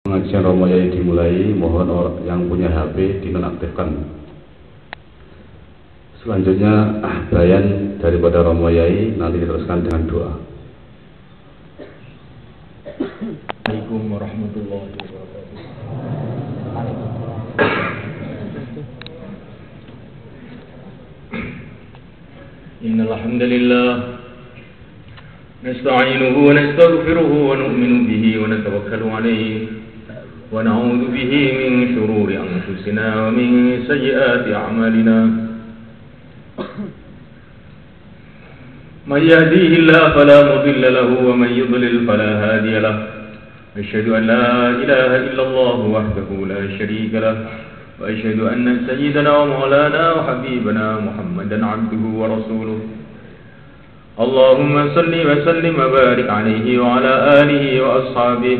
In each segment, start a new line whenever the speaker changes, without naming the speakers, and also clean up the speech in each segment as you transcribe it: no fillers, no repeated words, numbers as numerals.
Pengajian Romoyai dimulai, mohon yang punya HP dinonaktifkan. Selanjutnya bayan daripada Romoyai nanti diteruskan dengan doa.
Assalamualaikum warahmatullahi wabarakatuh. Innal hamdalillah nasta'inuhu wa nastaghfiruhu wa nu'minu bihi wa natawakkalu alayhi wa na'udzu bihi min shururi anfusina wa min sayyiati a'malina. Man yahdihillahu fala mudilla lahu wa man yudlil fala hadiya lahu. أشهد أن لا إله إلا الله وحده لا شريك له وأشهد أن سيدنا ومولانا وحبيبنا محمدا عبده ورسوله اللهم صل وسلم وبارك عليه وعلى آله وأصحابه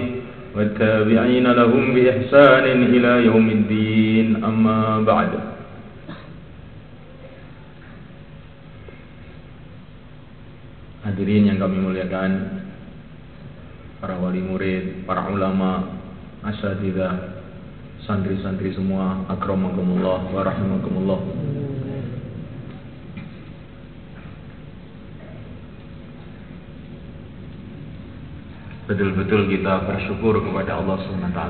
والتابعين لهم بإحسان إلى يوم الدين أما بعد. Hadirin yang kami muliakan, para wali murid, para ulama, asatidzah, santri-santri semua, akramakumullah wa rahimakumullah. Betul-betul kita bersyukur kepada Allah SWT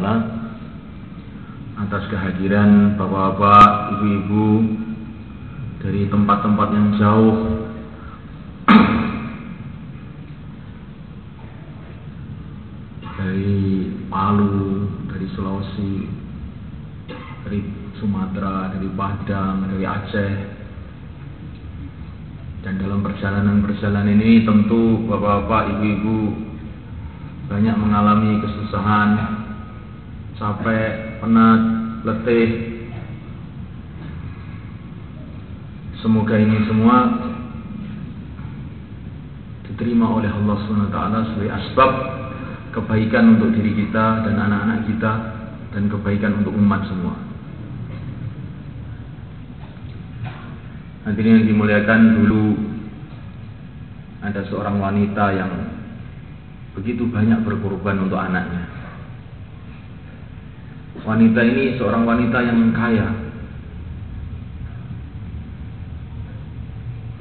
atas kehadiran bapak-bapak, ibu-ibu dari tempat-tempat yang jauh, dari Palu, dari Sulawesi, dari Sumatera, dari Padang, dari Aceh. Dan dalam perjalanan ini tentu bapak-bapak, ibu-ibu banyak mengalami kesusahan, capek, penat, letih. Semoga ini semua diterima oleh Allah SWT sebagai asbab kebaikan untuk diri kita dan anak-anak kita, dan kebaikan untuk umat semua. Hadirin yang dimuliakan, dulu ada seorang wanita yang begitu banyak berkorban untuk anaknya. Wanita ini seorang wanita yang kaya.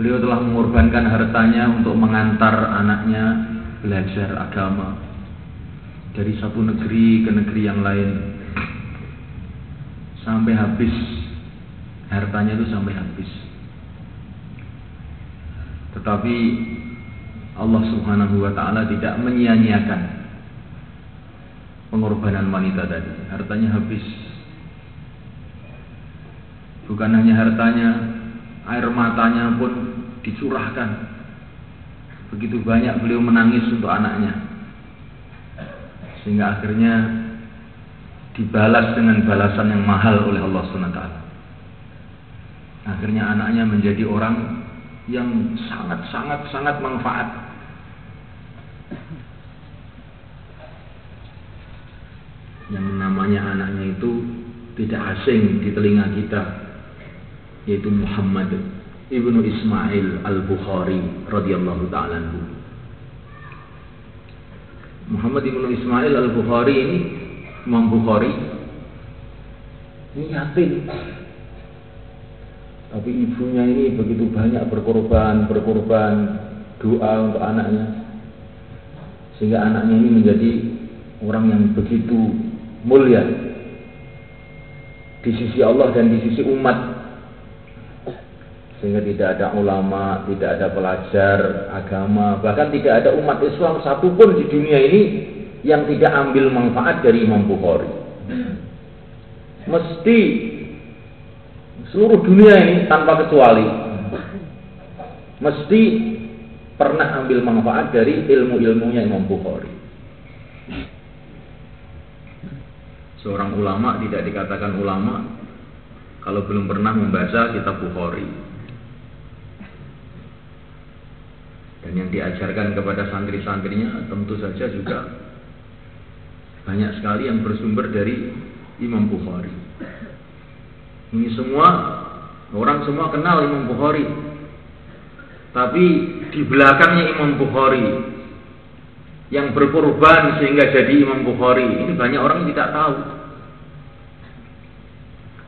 Beliau telah mengorbankan hartanya untuk mengantar anaknya belajar agama dari satu negeri ke negeri yang lain, sampai habis hartanya itu, sampai habis. Tetapi Allah Subhanahu wa ta'ala tidak menyia-nyiakan pengorbanan wanita tadi. Hartanya habis. Bukan hanya hartanya, air matanya pun dicurahkan. Begitu banyak beliau menangis untuk anaknya, sehingga akhirnya dibalas dengan balasan yang mahal oleh Allah SWT. Akhirnya anaknya menjadi orang yang sangat manfaat. Yang namanya anaknya itu tidak asing di telinga kita, yaitu Muhammad ibnu Ismail al-Bukhari radhiyallahu ta'ala anhu. Muhammad ibnu Ismail al-Bukhari ini, Imam Bukhari ini yatim, tapi ibunya ini begitu banyak berkorban doa untuk anaknya, sehingga anaknya ini menjadi orang yang begitu mulia di sisi Allah dan di sisi umat, sehingga tidak ada ulama, tidak ada pelajar agama, bahkan tidak ada umat Islam satupun di dunia ini yang tidak ambil manfaat dari Imam Bukhari. Mesti seluruh dunia ini tanpa kecuali mesti pernah ambil manfaat dari ilmu-ilmunya Imam Bukhari. Seorang ulama tidak dikatakan ulama kalau belum pernah membaca kitab Bukhari. Dan yang diajarkan kepada santri-santrinya tentu saja juga banyak sekali yang bersumber dari Imam Bukhari. Ini semua, orang semua kenal Imam Bukhari. Tapi di belakangnya Imam Bukhari yang berkorban sehingga jadi Imam Bukhari. Ini banyak orang yang tidak tahu.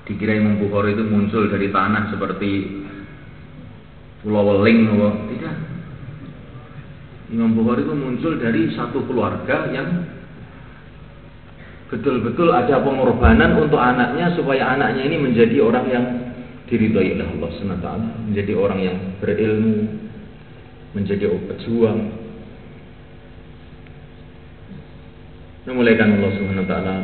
Dikira Imam Bukhari itu muncul dari tanah seperti Pulau Weling, tidak. Imam Bukhari itu muncul dari satu keluarga yang betul-betul ada pengorbanan untuk anaknya supaya anaknya ini menjadi orang yang diridhai oleh Allah Subhanahu wa taala, menjadi orang yang berilmu, menjadi pejuang. Memuliakan Allah Subhanahu wa taala.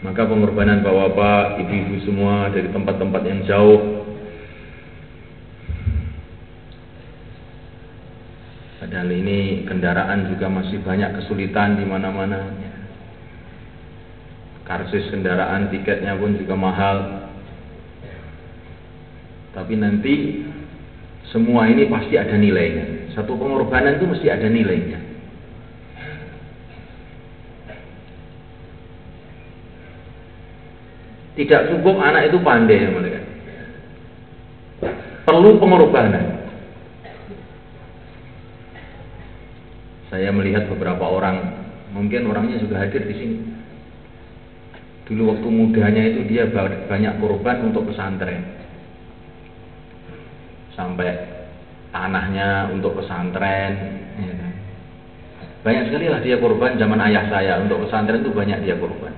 Maka pengorbanan bapak-bapak, ibu-ibu semua dari tempat-tempat yang jauh. Padahal ini kendaraan juga masih banyak kesulitan di mana-mana. Karcis kendaraan, tiketnya pun juga mahal. Tapi nanti semua ini pasti ada nilainya. Satu pengorbanan itu mesti ada nilainya. Tidak cukup anak itu pandai ya mereka. Perlu pengorbanan. Saya melihat beberapa orang, mungkin orangnya juga hadir di sini. Dulu waktu mudanya itu dia banyak korban untuk pesantren. Sampai tanahnya untuk pesantren. Ya kan? Banyak sekali lah dia korban zaman ayah saya. Untuk pesantren itu banyak dia korban.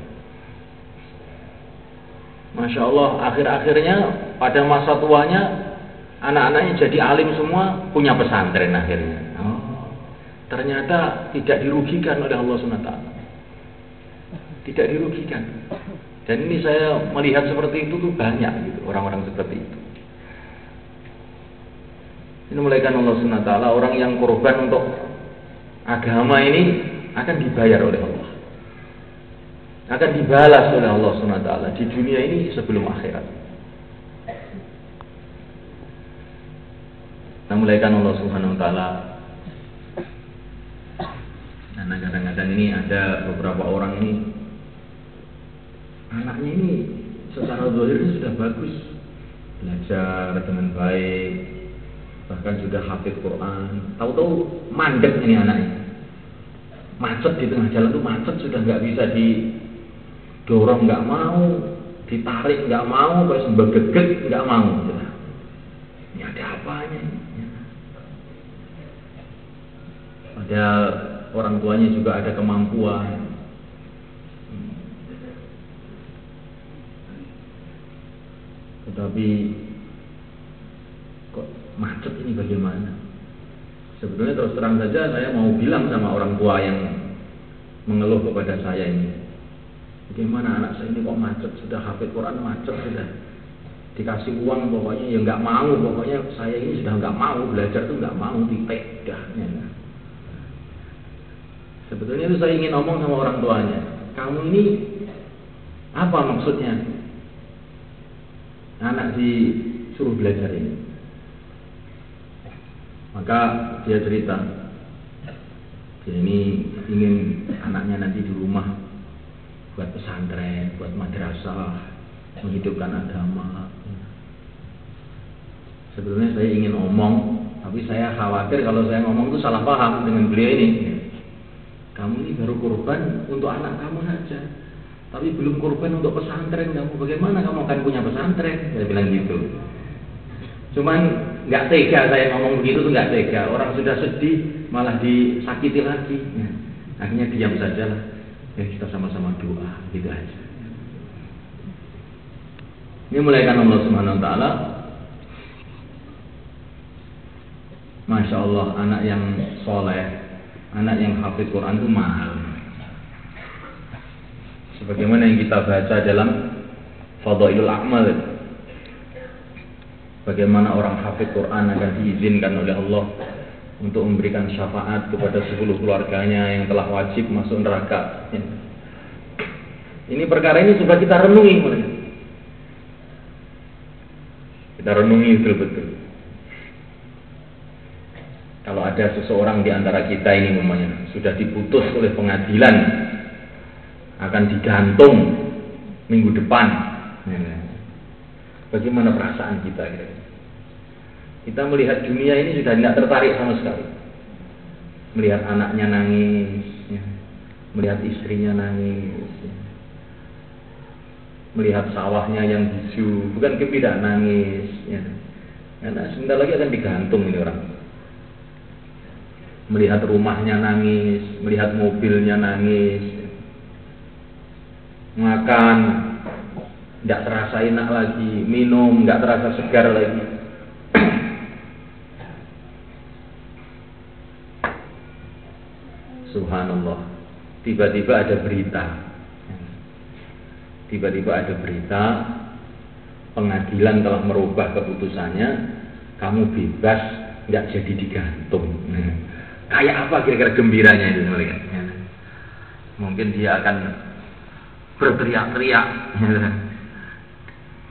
Masya Allah, akhir-akhirnya pada masa tuanya anak-anaknya jadi alim semua, punya pesantren akhirnya. Ternyata tidak dirugikan oleh Allah SWT. Tidak dirugikan. Dan ini saya melihat seperti itu tuh banyak gitu, orang-orang seperti itu. Ini muliakan Allah SWT, orang yang korban untuk agama ini akan dibayar oleh Allah. Akan dibalas oleh Allah SWT di dunia ini sebelum akhirat. Nah, muliakan Allah Subhanahu wa taala. Nah, kadang-kadang ini ada beberapa orang ini anaknya ini secara zahir sudah bagus, belajar dengan baik, bahkan sudah hafid Quran. Tahu-tahu mandek ini anaknya. Macet di tengah jalan tuh macet, sudah nggak bisa didorong, nggak mau, ditarik nggak mau, terus begeget nggak mau. Ini ada apanya? Padahal orang tuanya juga ada kemampuan. Tetapi kok macet ini bagaimana? Sebetulnya terus terang saja saya mau bilang sama orang tua yang mengeluh kepada saya ini, bagaimana anak saya ini kok macet, sudah hafid Quran macet, sudah dikasih uang pokoknya ya nggak mau, pokoknya saya ini sudah nggak mau belajar tuh nggak mau, titik dah. Sebetulnya itu saya ingin ngomong sama orang tuanya, kamu ini apa maksudnya anak disuruh belajar ini? Maka dia cerita, dia ini ingin anaknya nanti di rumah buat pesantren, buat madrasah, menghidupkan agama. Sebetulnya saya ingin ngomong, tapi saya khawatir kalau saya ngomong itu salah paham dengan beliau ini. Kamu ini baru korban untuk anak kamu saja, tapi belum korban untuk pesantren kamu. Bagaimana kamu akan punya pesantren? Saya bilang gitu. Cuman nggak tega saya ngomong begitu tuh, nggak tega. Orang sudah sedih malah disakiti lagi. Akhirnya diam saja lah. Ya kita sama-sama doa, gitu aja. Ini mulaikan Allah Subhanahu wa taala. Masya Allah, anak yang soleh, anak yang hafid Quran itu mahal. Sebagaimana yang kita baca dalam Fadailul A'mal, bagaimana orang hafid Quran akan diizinkan oleh Allah untuk memberikan syafaat kepada 10 keluarganya yang telah wajib masuk neraka. Ini perkara ini coba kita renungi. Kita renungi betul-betul. Kalau ada seseorang di antara kita ini namanya sudah diputus oleh pengadilan, akan digantung minggu depan, bagaimana perasaan kita? Kita melihat dunia ini sudah tidak tertarik sama sekali.
melihat anaknya nangis, ya. Melihat istrinya nangis, ya. Melihat sawahnya yang hijau, bukan gembira, nangis, ya. Karena sebentar lagi akan digantung ini orang. Melihat rumahnya nangis, melihat mobilnya nangis, ya. Makan tidak terasa enak lagi, minum tidak terasa segar lagi. Subhanallah, tiba-tiba ada berita. Tiba-tiba ada berita, pengadilan telah merubah keputusannya, kamu bebas, nggak jadi digantung. Kayak apa kira-kira gembiranya itu melihat? Mungkin dia akan berteriak-teriak,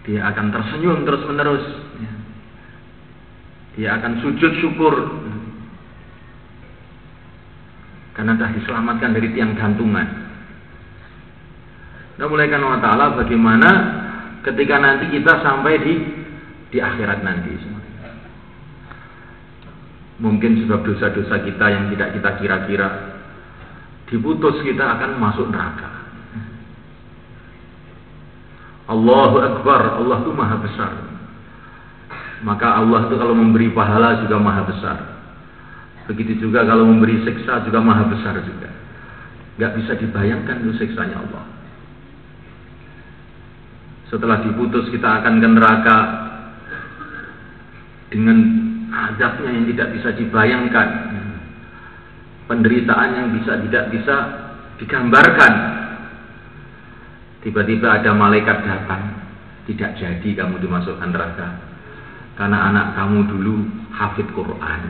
dia akan tersenyum terus-menerus, dia akan sujud syukur karena telah diselamatkan dari tiang gantungan. Nah, mulai karena Allah Ta'ala bagaimana ketika nanti kita sampai di akhirat nanti. Mungkin sebab dosa-dosa kita yang tidak kita kira-kira diputus, kita akan masuk neraka. Allahu Akbar, Allah itu maha besar. Maka Allah itu kalau memberi pahala juga maha besar. Begitu juga kalau memberi siksa juga maha besar juga. Gak bisa dibayangkan itu siksanya Allah. Setelah diputus kita akan ke neraka dengan azabnya yang tidak bisa dibayangkan, penderitaan yang tidak bisa digambarkan. Tiba-tiba ada malaikat datang, tidak jadi kamu dimasukkan neraka karena anak kamu dulu hafid Quran.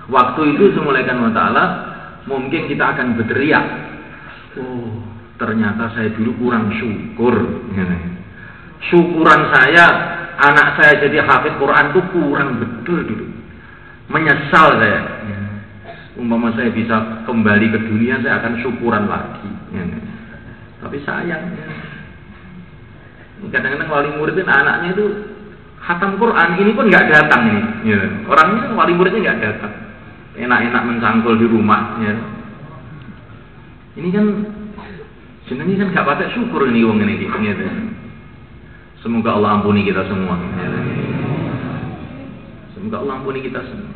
Waktu itu semulaikan Allah Ta'ala mungkin kita akan berteriak, oh ternyata saya dulu kurang syukur. Syukuran saya, anak saya jadi hafid Quran itu kurang betul dulu. Menyesal saya. Umpama saya bisa kembali ke dunia, saya akan syukuran lagi. Tapi sayang, kadang-kadang wali murid itu anaknya itu khatam Quran, ini pun nggak datang ini. Orangnya wali muridnya nggak datang. Enak-enak mencangkul di rumah. Ini kan jenenge kan gak patut syukur ini wong ngene iki. Semoga Allah ampuni kita semua. Semoga Allah ampuni kita semua.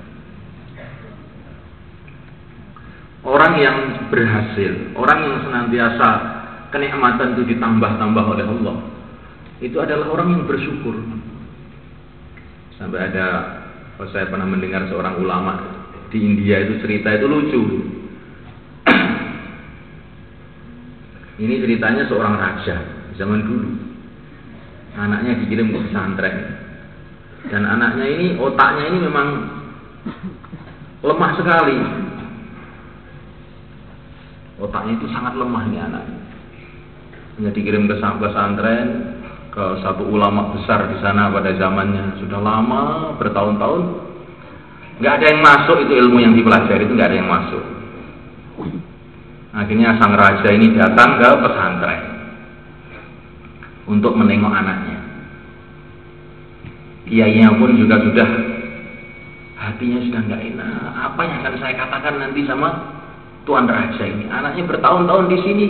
Orang yang berhasil, orang yang senantiasa kenikmatan itu ditambah-tambah oleh Allah, itu adalah orang yang bersyukur. Sampai ada, saya pernah mendengar seorang ulama di India itu cerita itu lucu. Ini ceritanya seorang raja zaman dulu. Anaknya dikirim ke pesantren. Dan anaknya ini, otaknya ini memang lemah sekali. Otaknya itu sangat lemah nih anaknya. Hanya dikirim ke pesantren, ke satu ulama besar di sana pada zamannya. Sudah lama, bertahun-tahun, nggak ada yang masuk itu ilmu yang dipelajari itu nggak ada yang masuk. Akhirnya sang raja ini datang ke pesantren untuk menengok anaknya. Kiainya pun juga sudah hatinya sudah nggak enak. Apa yang akan saya katakan nanti sama tuan raja ini? Anaknya bertahun-tahun di sini,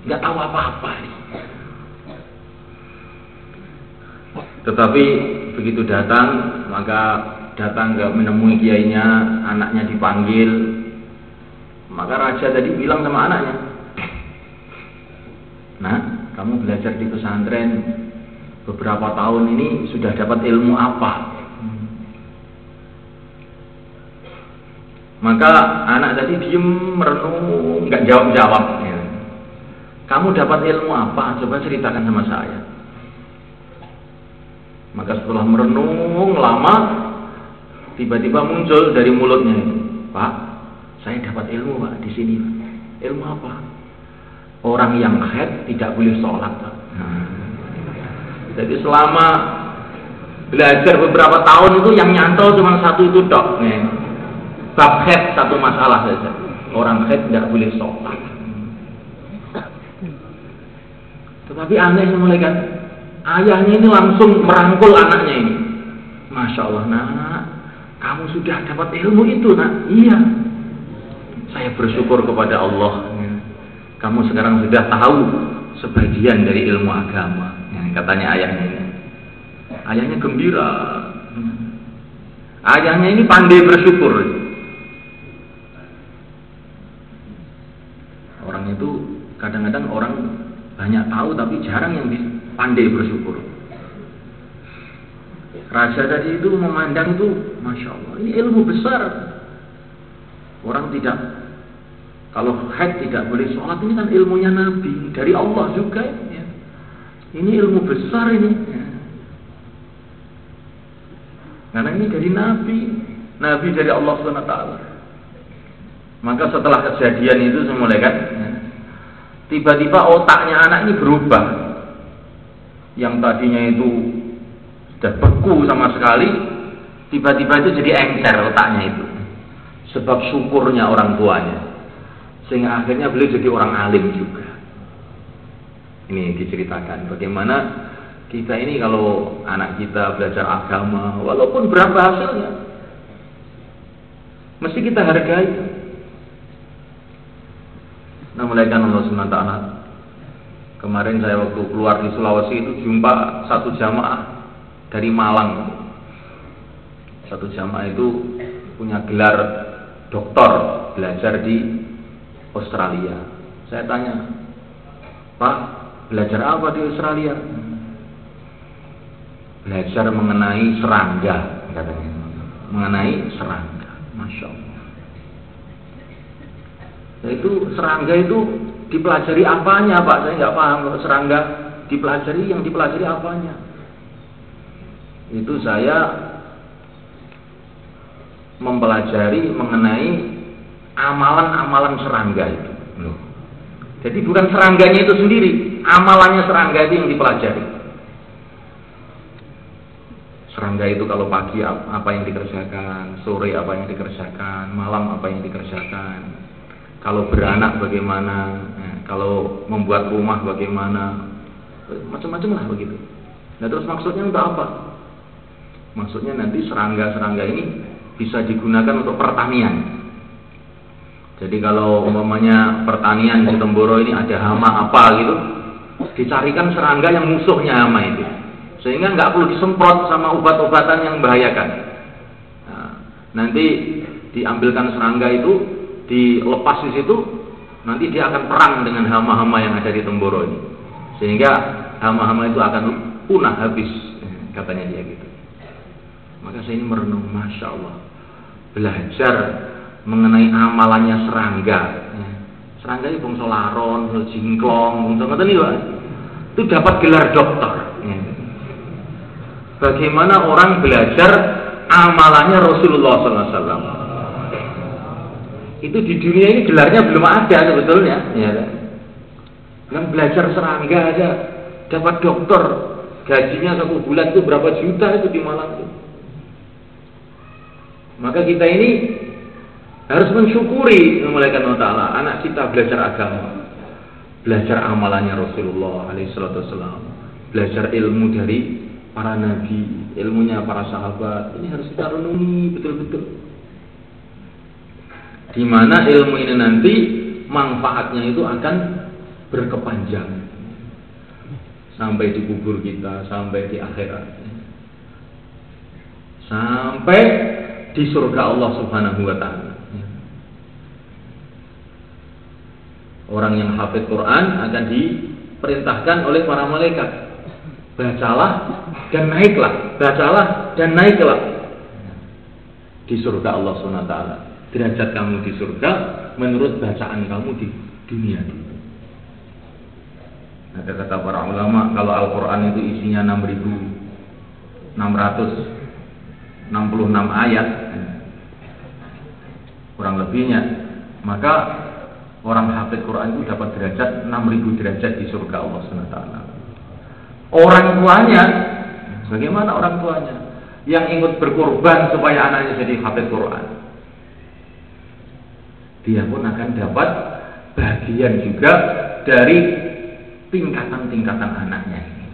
nggak tahu apa-apa. Tetapi begitu datang, maka datang nggak menemui kiainya, anaknya dipanggil. Maka raja tadi bilang sama anaknya, nah, kamu belajar di pesantren beberapa tahun ini sudah dapat ilmu apa? Maka anak tadi diem merenung, nggak jawab-jawab. Kamu dapat ilmu apa? Coba ceritakan sama saya. Maka setelah merenung lama, tiba-tiba muncul dari mulutnya, Pak, saya dapat ilmu Pak di sini. Ilmu apa? Orang yang haid tidak boleh sholat. Jadi selama belajar beberapa tahun itu yang nyantol cuma satu itu dok. Bab haid satu masalah saja. Orang haid tidak boleh sholat. Tetapi aneh mulai kan, ayahnya ini langsung merangkul anaknya ini. Masya Allah nak, Kamu sudah dapat ilmu itu, nak? Iya. Saya bersyukur kepada Allah. Kamu sekarang sudah tahu sebagian dari ilmu agama. Katanya ayahnya ini. Ayahnya gembira. Ayahnya ini pandai bersyukur. Orang itu kadang-kadang orang banyak tahu tapi jarang yang pandai bersyukur. Raja tadi itu memandang itu, Masya Allah, ini ilmu besar. Orang tidak, kalau haid tidak boleh sholat, ini kan ilmunya Nabi, dari Allah juga. Ya. Ini ilmu besar ini. Ya. Karena ini dari Nabi dari Allah SWT. Maka setelah kejadian itu semula kan, ya, tiba-tiba otaknya anak ini berubah. Yang tadinya itu sudah beku sama sekali, tiba-tiba itu jadi encer otaknya itu. Sebab syukurnya orang tuanya. Sehingga akhirnya beliau jadi orang alim juga. Ini diceritakan bagaimana kita ini kalau anak kita belajar agama, walaupun berapa hasilnya, mesti kita hargai. Nah, mulaikan Allah SWT. Kemarin saya waktu keluar di Sulawesi itu jumpa satu jamaah dari Malang. Satu jamaah itu punya gelar doktor, belajar di Australia. Saya tanya, Pak, belajar apa di Australia? Belajar mengenai serangga, katanya. Mengenai serangga, Masya Allah. Itu serangga itu dipelajari apanya, Pak? Saya nggak paham. Kalau serangga dipelajari, yang dipelajari apanya? Itu saya mempelajari mengenai amalan-amalan serangga itu. Jadi bukan serangganya itu sendiri, amalannya serangga itu yang dipelajari. Serangga itu kalau pagi apa yang dikerjakan, sore apa yang dikerjakan, malam apa yang dikerjakan. Kalau beranak bagaimana, kalau membuat rumah bagaimana, macam-macam lah begitu. Nah terus maksudnya untuk apa? Maksudnya nanti serangga-serangga ini bisa digunakan untuk pertanian. Jadi kalau umpamanya pertanian di Temboro ini ada hama apa gitu, dicarikan serangga yang musuhnya hama itu, sehingga nggak perlu disemprot sama obat-obatan yang membahayakan. Nah, nanti diambilkan serangga itu, dilepas di situ, nanti dia akan perang dengan hama-hama yang ada di Temboro ini, sehingga hama-hama itu akan punah habis, katanya dia gitu. Maka saya ini merenung, Masya Allah, belajar mengenai amalannya serangga. Serangga itu bangsa laron, jingklong, bangsa ngeten iki, itu dapat gelar doktor. Bagaimana orang belajar amalannya Rasulullah SAW? Itu di dunia ini gelarnya belum ada sebetulnya. Ya, kan belajar serangga aja dapat doktor, gajinya 1 bulan itu berapa juta itu di Malang itu. Maka kita ini harus mensyukuri memuliakan Allah Ta'ala, anak kita belajar agama, belajar amalannya Rasulullah SAW, belajar ilmu dari para nabi, ilmunya para sahabat. Ini harus kita renungi betul-betul. Di mana ilmu ini nanti manfaatnya itu akan berkepanjang sampai di kubur kita, sampai di akhirat, sampai di surga Allah Subhanahu wa Ta'ala. Orang yang hafid Quran akan diperintahkan oleh para malaikat, bacalah dan naiklah, bacalah dan naiklah di surga Allah Subhanahu wa Ta'ala. Derajat kamu di surga menurut bacaan kamu di dunia. Ada kata para ulama, kalau Al-Quran itu isinya 6.666 ayat kurang lebihnya, maka orang hafid Quran itu dapat derajat 6.000 derajat di surga Allah SWT. Orang tuanya, bagaimana orang tuanya yang ikut berkorban supaya anaknya jadi hafid Quran? Dia pun akan dapat bagian juga dari tingkatan-tingkatan anaknya ini.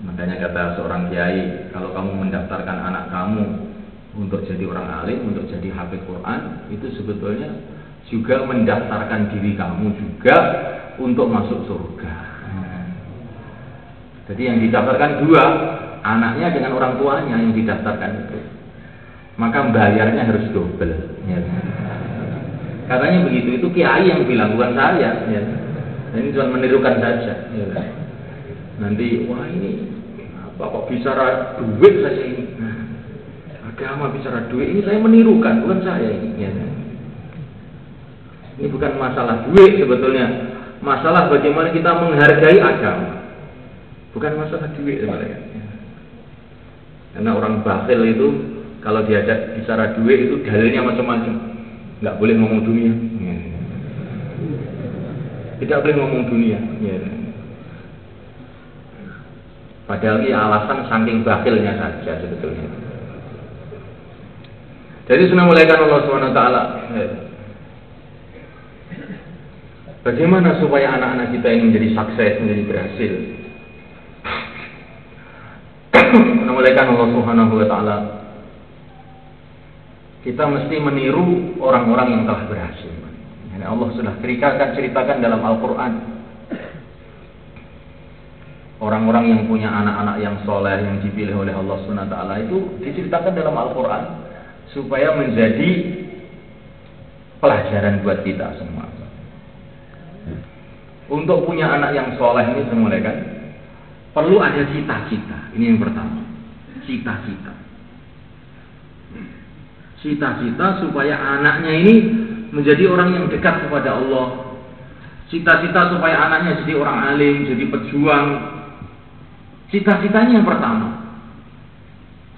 Makanya kata seorang kiai, kalau kamu mendaftarkan anak kamu untuk jadi orang alim, untuk jadi hafiz Quran, itu sebetulnya juga mendaftarkan diri kamu juga untuk masuk surga. Jadi yang didaftarkan dua, anaknya dengan orang tuanya yang didaftarkan itu. Maka bayarnya harus double. Ya. Katanya begitu, itu kiai yang bilang, bukan saya. Ya. Ini cuma menirukan saja. Ya. Nanti, wah ini apa kok bicara duit saja ini? Agama bicara duit, ini saya menirukan, bukan saya ini. Ya. Ini bukan masalah duit sebetulnya, masalah bagaimana kita menghargai agama, bukan masalah duit sebenarnya. Karena orang bakhil itu kalau diajak bicara duit itu dalilnya macam-macam, nggak boleh ngomong dunia, tidak boleh ngomong dunia. Padahal ini alasan saking bakhilnya saja sebetulnya. Jadi sunnah mulaikan Allah SWT. Bagaimana supaya anak-anak kita ini menjadi sukses, menjadi berhasil? Memuliakan Allah Subhanahu wa taala. Kita mesti meniru orang-orang yang telah berhasil. Yani Allah sudah ceritakan dalam Al-Qur'an. Orang-orang yang punya anak-anak yang soleh, yang dipilih oleh Allah Subhanahu wa taala itu diceritakan dalam Al-Qur'an supaya menjadi pelajaran buat kita semua. Untuk punya anak yang soleh ini semula kan perlu ada cita-cita. Ini yang pertama, cita-cita. Cita-cita supaya anaknya ini menjadi orang yang dekat kepada Allah. Cita-cita supaya anaknya jadi orang alim, jadi pejuang. Cita-citanya yang pertama,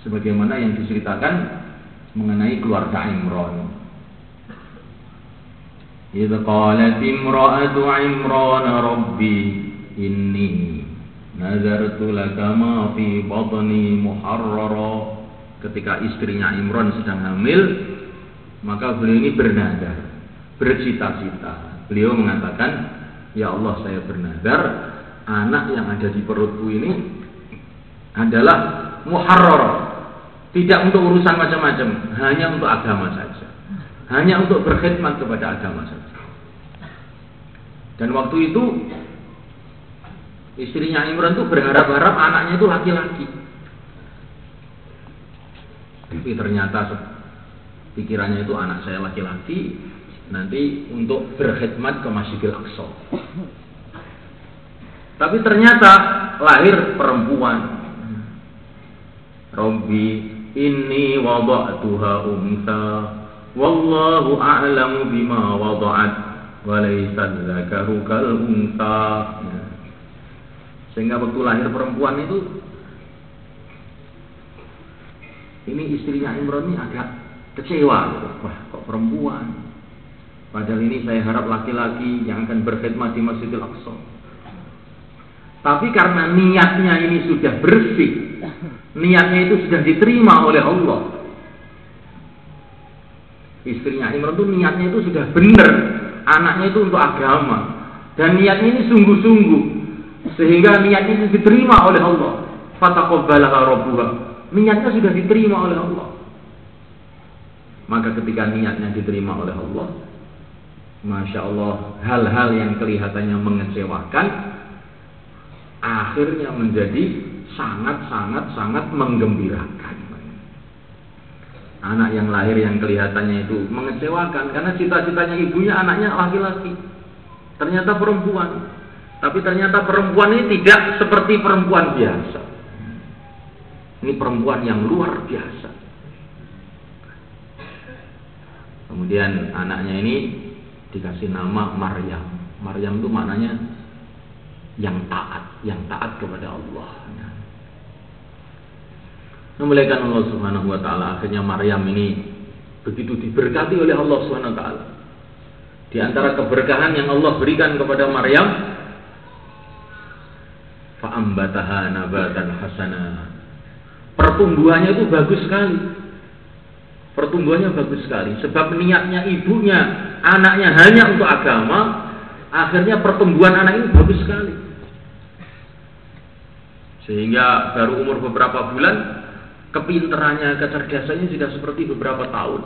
sebagaimana yang diceritakan mengenai keluarga Imran. إذ قالت امرأة عمران ربي إني نذرت لك ما في بطني محررا. Ketika istrinya Imran sedang hamil, maka beliau ini bernadar, bercita-cita. Beliau mengatakan, ya Allah, saya bernadar anak yang ada di perutku ini adalah muharrar, tidak untuk urusan macam-macam, hanya untuk agama saja, hanya untuk berkhidmat kepada agama saja. Dan waktu itu istrinya Imran itu berharap-harap anaknya itu laki-laki. Tapi ternyata pikirannya itu anak saya laki-laki nanti untuk berkhidmat ke Masjidil Aqsa. Tapi ternyata lahir perempuan. Rabbi inni wada'tuha untha wallahu a'lamu bima wada'at walaysa dzakaru kal untha. Sehingga waktu lahir perempuan itu, ini istrinya Imran ini agak kecewa. Wah, kok perempuan? Padahal ini saya harap laki-laki yang akan berkhidmat di Masjidil Aqsa. Tapi karena niatnya ini sudah bersih, niatnya itu sudah diterima oleh Allah. Istrinya Imran itu niatnya itu sudah benar, anaknya itu untuk agama, dan niatnya ini sungguh-sungguh, sehingga niatnya itu diterima oleh Allah. Fataqabbalaha rabbuha. Niatnya sudah diterima oleh Allah. Maka ketika niatnya diterima oleh Allah, Masya Allah, hal-hal yang kelihatannya mengecewakan akhirnya menjadi sangat menggembirakan. Anak yang lahir yang kelihatannya itu mengecewakan karena cita-citanya ibunya anaknya laki-laki, ternyata perempuan. Tapi ternyata perempuan ini tidak seperti perempuan biasa. Ini perempuan yang luar biasa. Kemudian anaknya ini dikasih nama Maryam. Maryam itu maknanya yang taat kepada Allah. Memuliakan Allah Subhanahu wa taala. Akhirnya Maryam ini begitu diberkati oleh Allah Subhanahu wa taala. Di antara keberkahan yang Allah berikan kepada Maryam, fa'ambataha nabatan hasana. Pertumbuhannya itu bagus sekali. Pertumbuhannya bagus sekali. Sebab niatnya ibunya, anaknya hanya untuk agama, akhirnya pertumbuhan anak ini bagus sekali. Sehingga baru umur beberapa bulan, kepinterannya, kecerdasannya sudah seperti beberapa tahun.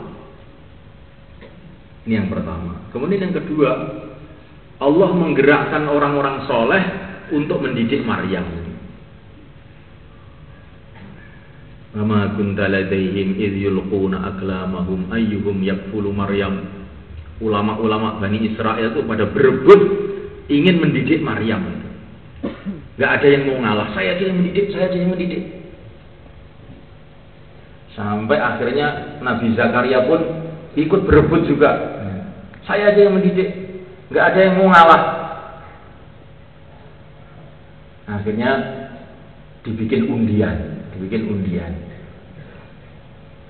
Ini yang pertama. Kemudian yang kedua, Allah menggerakkan orang-orang soleh untuk mendidik Maryam. Wama kunta ladaihim idh yulquna aqlamahum ayyuhum yakfulu Maryam. Ulama-ulama Bani Israel itu pada berebut ingin mendidik Maryam. Gak ada yang mau ngalah. Saya aja yang mendidik, saya aja yang mendidik. Sampai akhirnya Nabi Zakaria pun ikut berebut juga. Saya aja yang mendidik, gak ada yang mau ngalah. Akhirnya dibikin undian.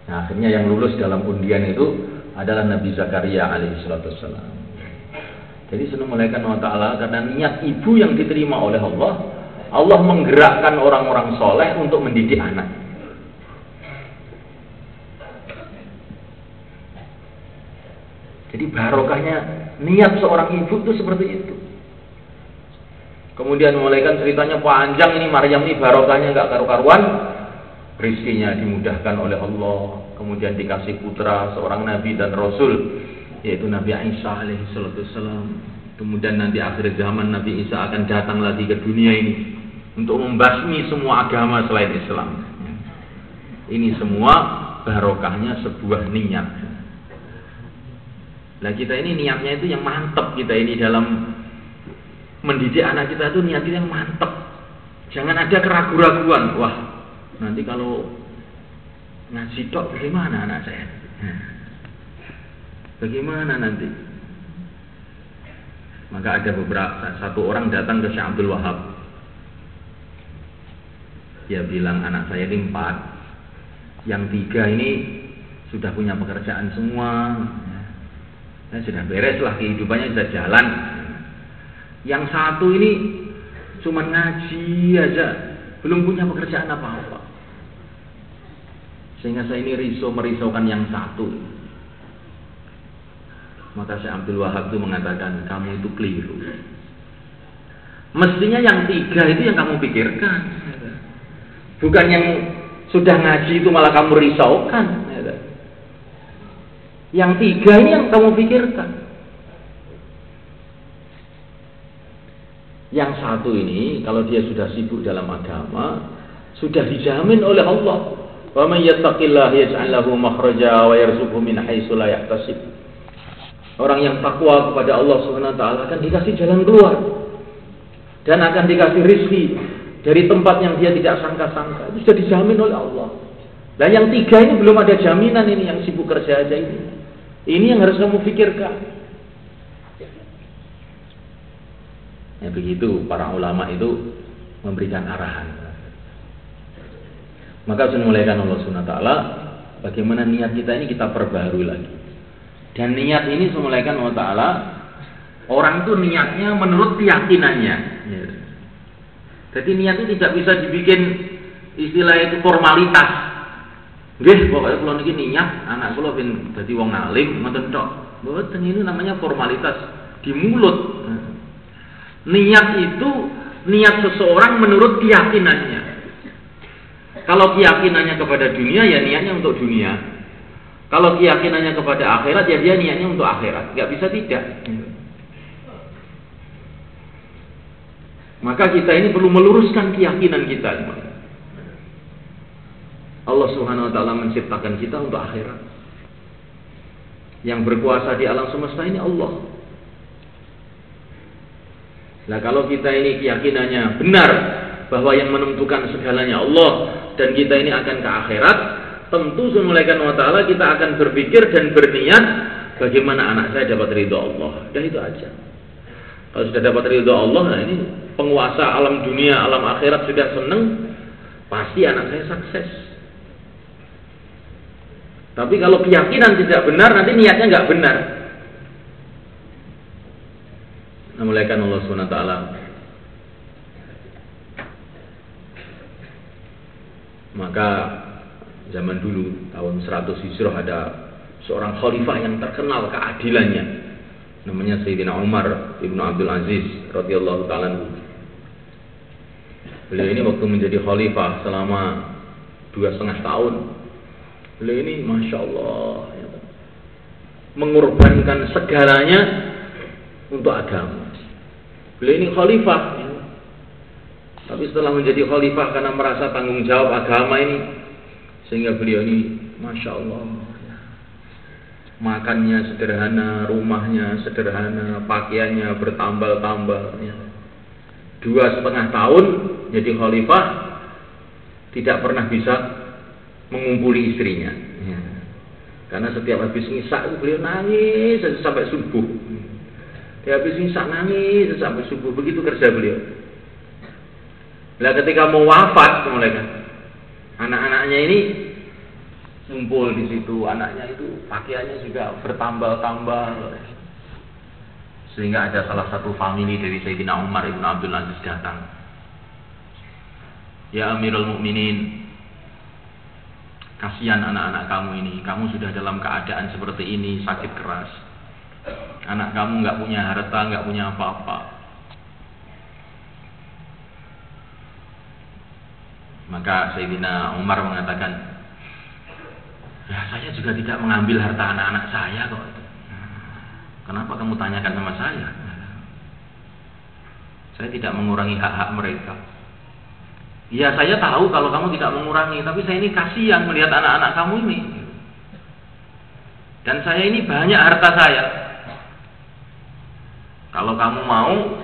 Nah, akhirnya yang lulus dalam undian itu adalah Nabi Zakaria alaihissalam. Jadi senang malaikat wa ta'ala karena niat ibu yang diterima oleh Allah, Allah menggerakkan orang-orang soleh untuk mendidik anak. Jadi barokahnya niat seorang ibu itu seperti itu. Kemudian malaikat ceritanya panjang, ini Maryam ini barokahnya nggak karu-karuan. Rizkinya dimudahkan oleh Allah, kemudian dikasih putra seorang nabi dan rasul, yaitu Nabi Isa alaihissalam. Kemudian nanti akhir zaman Nabi Isa akan datang lagi ke dunia ini untuk membasmi semua agama selain Islam. Ini semua barokahnya sebuah niat. Nah, kita ini niatnya itu yang mantap, kita ini dalam mendidik anak kita itu niatnya yang mantap. Jangan ada keraguan-raguan. Wah, nanti kalau ngaji tok bagaimana anak saya? Bagaimana nanti? Maka ada satu orang datang ke Syekh Abdul Wahab. Dia bilang anak saya ini 4, yang 3 ini sudah punya pekerjaan semua, ya, sudah beres lah kehidupannya, sudah jalan. Yang 1 ini cuma ngaji aja, belum punya pekerjaan apa-apa. Sehingga saya ini merisaukan yang 1. Maka Syekh Abdul Wahab itu mengatakan, kamu itu keliru. Mestinya yang 3 itu yang kamu pikirkan, bukan yang sudah ngaji itu malah kamu risaukan. Yang 3 ini yang kamu pikirkan. Yang 1 ini kalau dia sudah sibuk dalam agama, sudah dijamin oleh Allah. Wa may yattaqillaha yaj'al lahu makhraja wa yarzuqhu min haitsu la yahtasib. Orang yang takwa kepada Allah Subhanahu wa taala akan dikasih jalan keluar dan akan dikasih rezeki dari tempat yang dia tidak sangka-sangka. Itu sudah dijamin oleh Allah. Dan yang 3 ini belum ada jaminan, ini yang sibuk kerja aja ini. Ini yang harus kamu pikirkan. Ya begitu para ulama itu memberikan arahan. Maka harus dimulaikan Allah Subhanahu wa taala, bagaimana niat kita ini kita perbarui lagi. Dan niat ini dimulaikan Allah Ta'ala, orang itu niatnya menurut keyakinannya. Jadi niat itu tidak bisa dibikin istilah itu formalitas. Nggih, pokoknya kalau niki niat anak kula ben dadi wong alim ngoten tok. Mboten, ini namanya formalitas di mulut. Niat itu niat seseorang menurut keyakinannya. Kalau keyakinannya kepada dunia, ya niatnya untuk dunia. Kalau keyakinannya kepada akhirat, ya dia niatnya untuk akhirat. Gak bisa tidak. Maka kita ini perlu meluruskan keyakinan kita. Allah Subhanahu wa taala menciptakan kita untuk akhirat. Yang berkuasa di alam semesta ini Allah. Nah, kalau kita ini keyakinannya benar bahwa yang menentukan segalanya Allah dan kita ini akan ke akhirat, tentu semulaikan wa ta'ala kita akan berpikir dan berniat bagaimana anak saya dapat ridho Allah. Dan itu aja. Kalau sudah dapat ridho Allah, nah ini penguasa alam dunia, alam akhirat sudah senang, pasti anak saya sukses. Tapi kalau keyakinan tidak benar, nanti niatnya nggak benar. Semulaikan Allah Subhanahu wa ta'ala. Maka zaman dulu tahun 100 Hijrah ada seorang khalifah yang terkenal keadilannya, namanya Sayyidina Umar ibnu Abdul Aziz radhiyallahu ta'ala. Beliau ini waktu menjadi khalifah selama 2,5 tahun, beliau ini Masya Allah ya, mengorbankan segalanya untuk agama. Beliau ini khalifah ya. Tapi setelah menjadi khalifah karena merasa tanggung jawab agama ini, sehingga beliau ini Masya Allah ya, makannya sederhana, rumahnya sederhana, pakaiannya bertambal-tambal ya. 2,5 tahun jadi khalifah tidak pernah bisa mengumpuli istrinya ya. Karena setiap habis ngisak itu beliau nangis sampai subuh. Dia habis ngisak nangis sampai subuh, begitu kerja beliau. Nah ketika mau wafat mulai anak-anaknya ini kumpul di situ, anaknya itu pakaiannya juga bertambal-tambal. Sehingga ada salah satu famili dari Sayyidina Umar ibn Abdul Aziz datang. Ya Amirul Mukminin, kasihan anak-anak kamu ini. Kamu sudah dalam keadaan seperti ini, sakit keras. Anak kamu nggak punya harta, nggak punya apa-apa. Maka Sayyidina Umar mengatakan, ya saya juga tidak mengambil harta anak-anak saya kok. Kenapa kamu tanyakan sama saya? Saya tidak mengurangi hak-hak mereka. Ya saya tahu kalau kamu tidak mengurangi, tapi saya ini kasihan melihat anak-anak kamu ini. Dan saya ini banyak harta saya. Kalau kamu mau,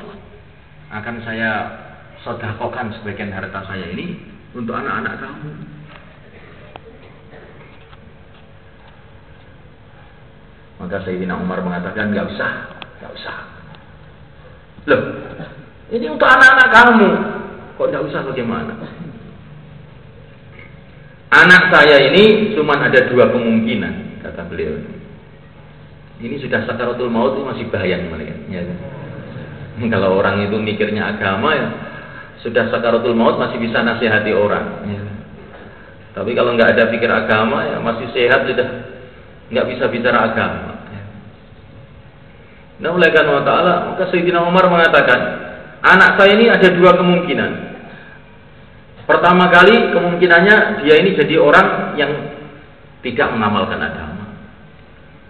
akan saya sedekahkan sebagian harta saya ini untuk anak-anak kamu. Maka Sayyidina Umar mengatakan, nggak usah. Loh, ini untuk anak-anak kamu. Kok nggak usah bagaimana? Anak saya ini cuma ada 2 kemungkinan, kata beliau. Ini sudah sakaratul maut, itu masih bahaya mereka. Ya. Kalau orang itu mikirnya agama ya, sudah sakaratul maut masih bisa nasihati orang. Ya. Tapi kalau nggak ada pikir agama ya masih sehat sudah nggak bisa bicara agama. Nah oleh karena Allah, maka Sayyidina Umar mengatakan, anak saya ini ada 2 kemungkinan. Pertama kali kemungkinannya dia ini jadi orang yang tidak mengamalkan agama.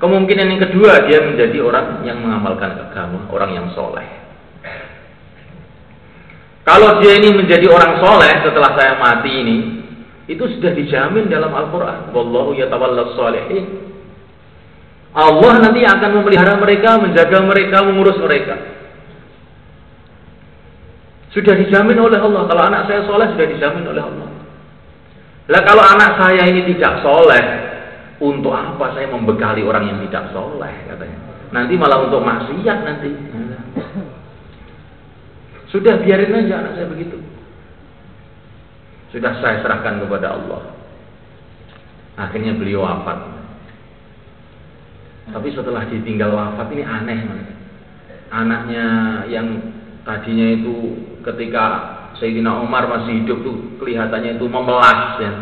Kemungkinan yang kedua dia menjadi orang yang mengamalkan agama, orang yang soleh. Kalau dia ini menjadi orang soleh setelah saya mati ini, itu sudah dijamin dalam Al-Quran. Wallahu yatawallas sholihin. Allah nanti akan memelihara mereka, menjaga mereka, mengurus mereka. Sudah dijamin oleh Allah. Kalau anak saya soleh sudah dijamin oleh Allah. Lah kalau anak saya ini tidak soleh, untuk apa saya membekali orang yang tidak soleh katanya? Nanti malah untuk maksiat nanti. Sudah biarin aja anak saya begitu. Sudah saya serahkan kepada Allah. Akhirnya beliau wafat. Tapi setelah ditinggal wafat ini aneh. Anaknya yang tadinya itu ketika Sayyidina Umar masih hidup tuh kelihatannya itu memelas ya,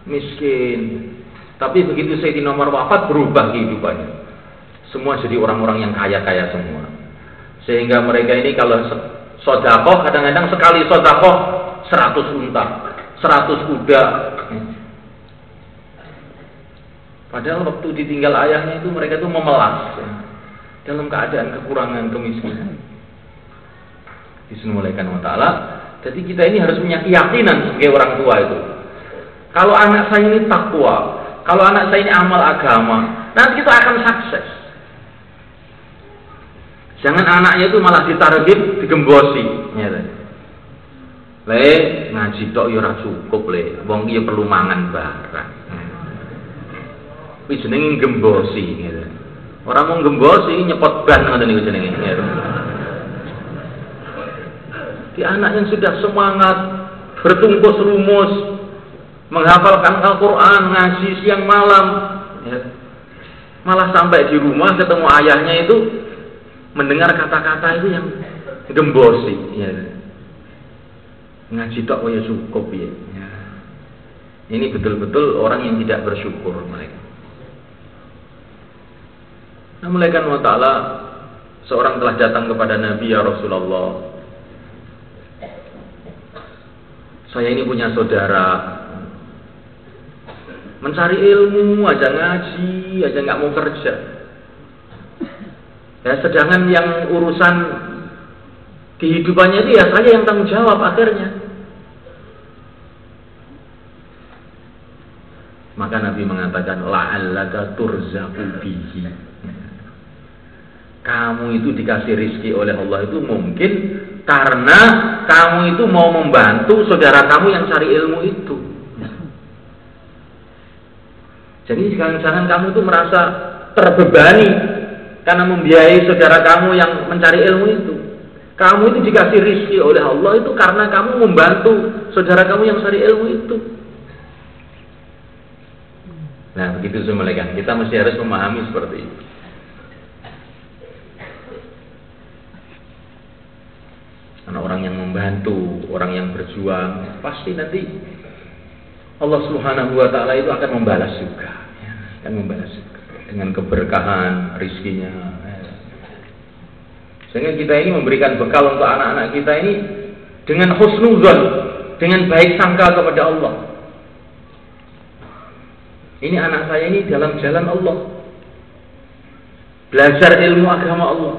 miskin. Tapi begitu Sayyidina Umar wafat berubah kehidupannya. Semua jadi orang-orang yang kaya-kaya semua. Sehingga mereka ini kalau sedekah kadang-kadang sekali sedekah 100 unta, 100 kuda. Padahal waktu ditinggal ayahnya itu mereka itu memelas ya, dalam keadaan kekurangan, kemiskinan. Bismillahirrahmanirrahim ta'ala. Jadi kita ini harus punya keyakinan sebagai orang tua itu. Kalau anak saya ini takwa, kalau anak saya ini amal agama, nanti kita akan sukses. Jangan anaknya itu malah ditarget, digembosi. Ya, le ngaji tok yo ora cukup le, wong iki perlu mangan barang. Kuwi jenenge gembosi gitu. Ora mung gembosi nyepot ban ngoten niku jenenge. Di anak yang sudah semangat, bertungkus rumus, menghafalkan Al-Quran, ngaji siang malam, ya. Malah sampai di rumah ketemu ayahnya itu mendengar kata-kata itu yang gembosi. Ya. Ngaji tok ya cukup ya. Ini betul-betul orang yang tidak bersyukur mereka. Namun Allah Ta'ala, seorang telah datang kepada Nabi, ya Rasulullah, Saya ini punya saudara mencari ilmu aja, ngaji aja, nggak mau kerja. Ya, sedangkan yang urusan kehidupannya itu ya saya yang tanggung jawab akhirnya. Maka Nabi mengatakan la'allaka turzaqu bihi. Kamu itu dikasih rizki oleh Allah itu mungkin karena kamu itu mau membantu saudara kamu yang cari ilmu itu. Jadi jangan kamu itu merasa terbebani karena membiayai saudara kamu yang mencari ilmu itu. Kamu itu dikasih rizki oleh Allah itu karena kamu membantu saudara kamu yang cari ilmu itu. Nah, begitu semua kan. Kita mesti harus memahami seperti itu. Karena orang yang membantu, orang yang berjuang, pasti nanti Allah Subhanahu wa taala itu akan membalas juga, ya, akan membalas juga dengan keberkahan rizkinya. Sehingga kita ini memberikan bekal untuk anak-anak kita ini dengan husnuzon, dengan baik sangka kepada Allah. Ini anak saya ini dalam jalan Allah, belajar ilmu agama Allah.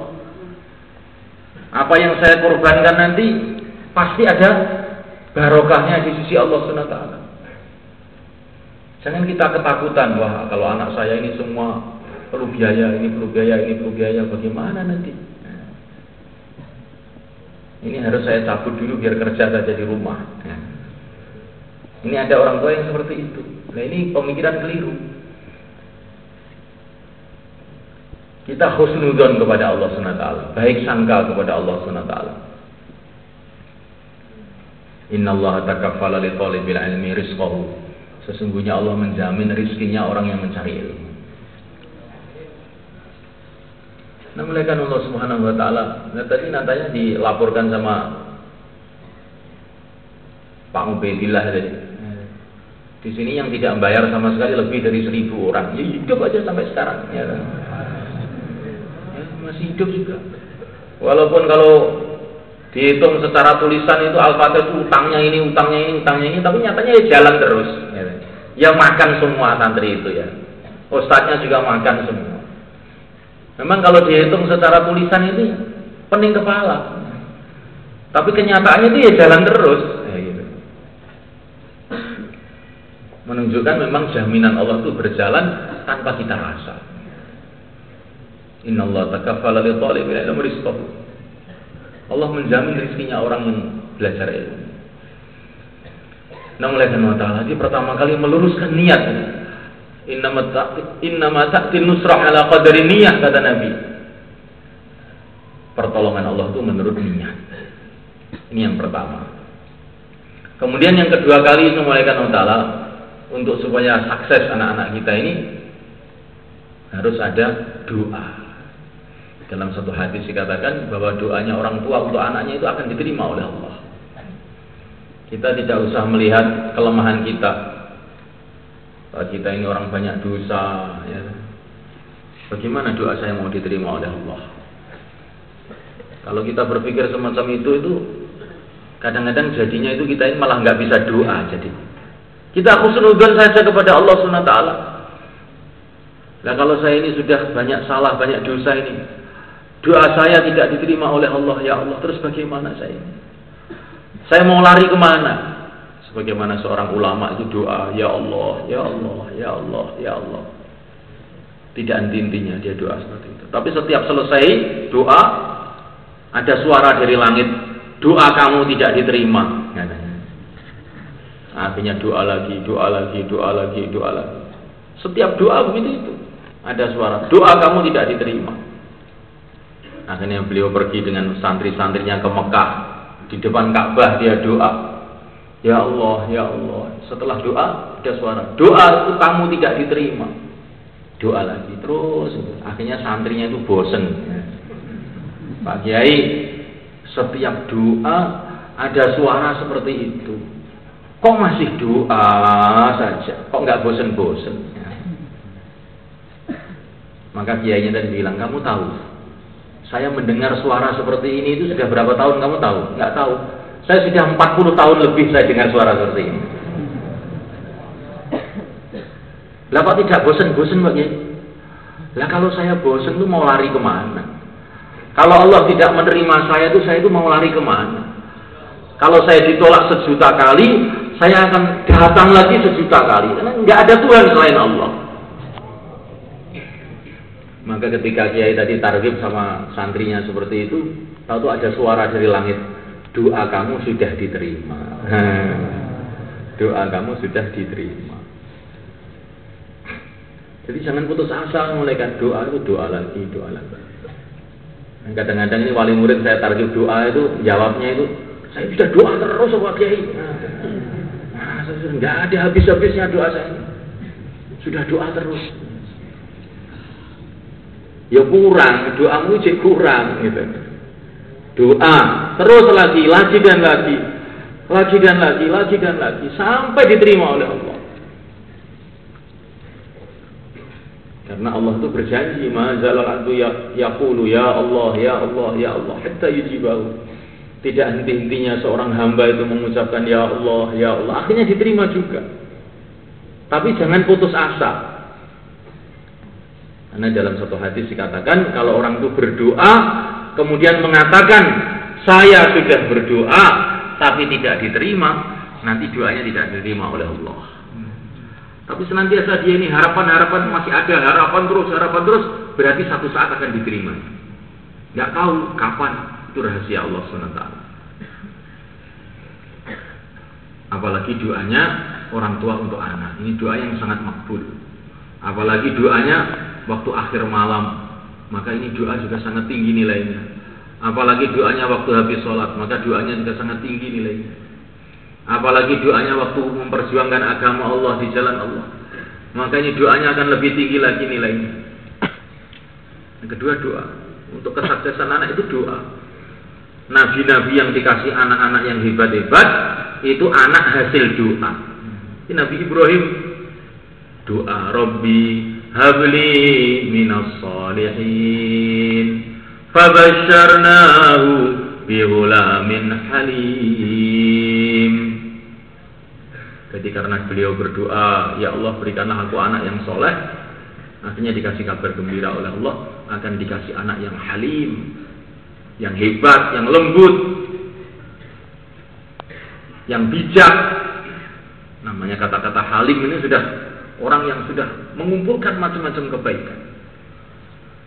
Apa yang saya korbankan nanti pasti ada barokahnya di sisi Allah Subhanahu wa taala. Jangan kita ketakutan, wah kalau anak saya ini semua perlu biaya, ini perlu biaya, ini perlu biaya, bagaimana nanti? Ini harus saya cabut dulu biar kerja saja di rumah. Ini ada orang tua yang seperti itu. Nah, ini pemikiran keliru. Kita husnudzon kepada Allah Subhanahu wa taala, baik sangka kepada Allah Subhanahu wa taala. Innallaha takaffala li talibil ilmi rizqahu. Sesungguhnya Allah menjamin rizkinya orang yang mencari ilmu. Nah, mulaikan Allah Subhanahu wa taala. Nah, tadi nantinya dilaporkan sama Pak Ubaidillah tadi. Di sini yang tidak membayar sama sekali lebih dari 1.000 orang. Ya hidup aja sampai sekarang, ya kan? Ya, masih hidup juga. Walaupun kalau dihitung secara tulisan itu Al-Fatihah itu utangnya ini, tapi nyatanya ya jalan terus. Ya makan semua santri itu ya. Ustadznya juga makan semua. Memang kalau dihitung secara tulisan itu pening kepala. Tapi kenyataannya itu ya jalan terus. Ya, gitu. Menunjukkan memang jaminan Allah itu berjalan tanpa kita rasa. Innallaha takaffala li talibil ilmi rizqahu. Allah menjamin rezekinya orang yang belajar ilmu. Nah, mulai Allah Ta'ala lagi pertama kali meluruskan niat. Innama ta'til nusrah ala qadari niyah, kata Nabi. Pertolongan Allah itu menurut niat. Ini yang pertama. Kemudian yang kedua kali mulaikan Allah Ta'ala untuk supaya sukses anak-anak kita ini harus ada doa. Dalam satu hadis dikatakan bahwa doanya orang tua untuk anaknya itu akan diterima oleh Allah. Kita tidak usah melihat kelemahan kita. Kalau kita ini orang banyak dosa, ya. Bagaimana doa saya mau diterima oleh Allah? Kalau kita berpikir semacam itu kadang-kadang jadinya itu kita ini malah nggak bisa doa. Jadi kita husnudzon saja kepada Allah Subhanahu wa taala. Nah, kalau saya ini sudah banyak salah, banyak dosa ini, doa saya tidak diterima oleh Allah, ya Allah, terus bagaimana saya ini? Saya mau lari kemana? Sebagaimana seorang ulama itu doa, ya Allah, ya Allah, ya Allah, ya Allah. Tidak henti-hentinya dia doa seperti itu. Tapi setiap selesai doa, ada suara dari langit, doa kamu tidak diterima. Akhirnya doa lagi, doa lagi, doa lagi, doa lagi. Setiap doa begitu itu. Ada suara, doa kamu tidak diterima. Akhirnya beliau pergi dengan santri-santrinya ke Mekah. Di depan Ka'bah dia doa, ya Allah, ya Allah. Setelah doa ada suara, doa itu kamu tidak diterima. Doa lagi terus. Akhirnya santrinya itu bosen. Pak Kiai, setiap doa ada suara seperti itu. Kok masih doa saja? Kok nggak bosen-bosen? Maka kiainya tadi bilang, kamu tahu? Saya mendengar suara seperti ini itu sudah berapa tahun, kamu tahu? Nggak tahu. Saya sudah 40 tahun lebih saya dengar suara seperti ini. Lah kok tidak bosan-bosan Pak Kiai? Lah kalau saya bosan itu mau lari kemana? Kalau Allah tidak menerima saya itu mau lari kemana? Kalau saya ditolak 1.000.000 kali, saya akan datang lagi 1.000.000 kali. Karena nggak ada Tuhan selain Allah. Maka ketika Kiai tadi targhib sama santrinya seperti itu, tahu ada suara dari langit, doa kamu sudah diterima. Doa kamu sudah diterima. Jadi jangan putus asa mulaikan doa itu doa lagi. Kadang-kadang ini wali murid saya targhib doa itu jawabnya itu, saya sudah doa terus Pak Kiai. Nggak ada habis-habisnya doa saya. Sudah doa terus. Ya kurang, doamu cek kurang gitu. Doa terus lagi dan lagi sampai diterima oleh Allah. Karena Allah itu berjanji, mazalal abdu yaqulu ya Allah hatta yujibahu. Tidak henti-hentinya seorang hamba itu mengucapkan ya Allah, akhirnya diterima juga. Tapi jangan putus asa. Karena dalam satu hadis dikatakan kalau orang itu berdoa kemudian mengatakan saya sudah berdoa tapi tidak diterima, nanti doanya tidak diterima oleh Allah. Tapi senantiasa dia ini harapan masih ada, harapan terus, berarti satu saat akan diterima. Nggak tahu kapan, itu rahasia Allah SWT. Apalagi doanya orang tua untuk anak, ini doa yang sangat makbul. Apalagi doanya waktu akhir malam, maka ini doa juga sangat tinggi nilainya. Apalagi doanya waktu habis sholat, maka doanya juga sangat tinggi nilainya. Apalagi doanya waktu memperjuangkan agama Allah di jalan Allah, maka ini doanya akan lebih tinggi lagi nilainya. Yang kedua doa. Untuk kesuksesan anak itu doa. Nabi-nabi yang dikasih anak-anak yang hebat-hebat itu anak hasil doa. Ini Nabi Ibrahim doa, Rabbi habli minas salihin fabasyarnahu bighulamin halim. Jadi karena beliau berdoa, ya Allah berikanlah aku anak yang soleh, akhirnya dikasih kabar gembira oleh Allah, akan dikasih anak yang halim, yang hebat, yang lembut, yang bijak. Namanya kata-kata halim ini sudah orang yang sudah mengumpulkan macam-macam kebaikan.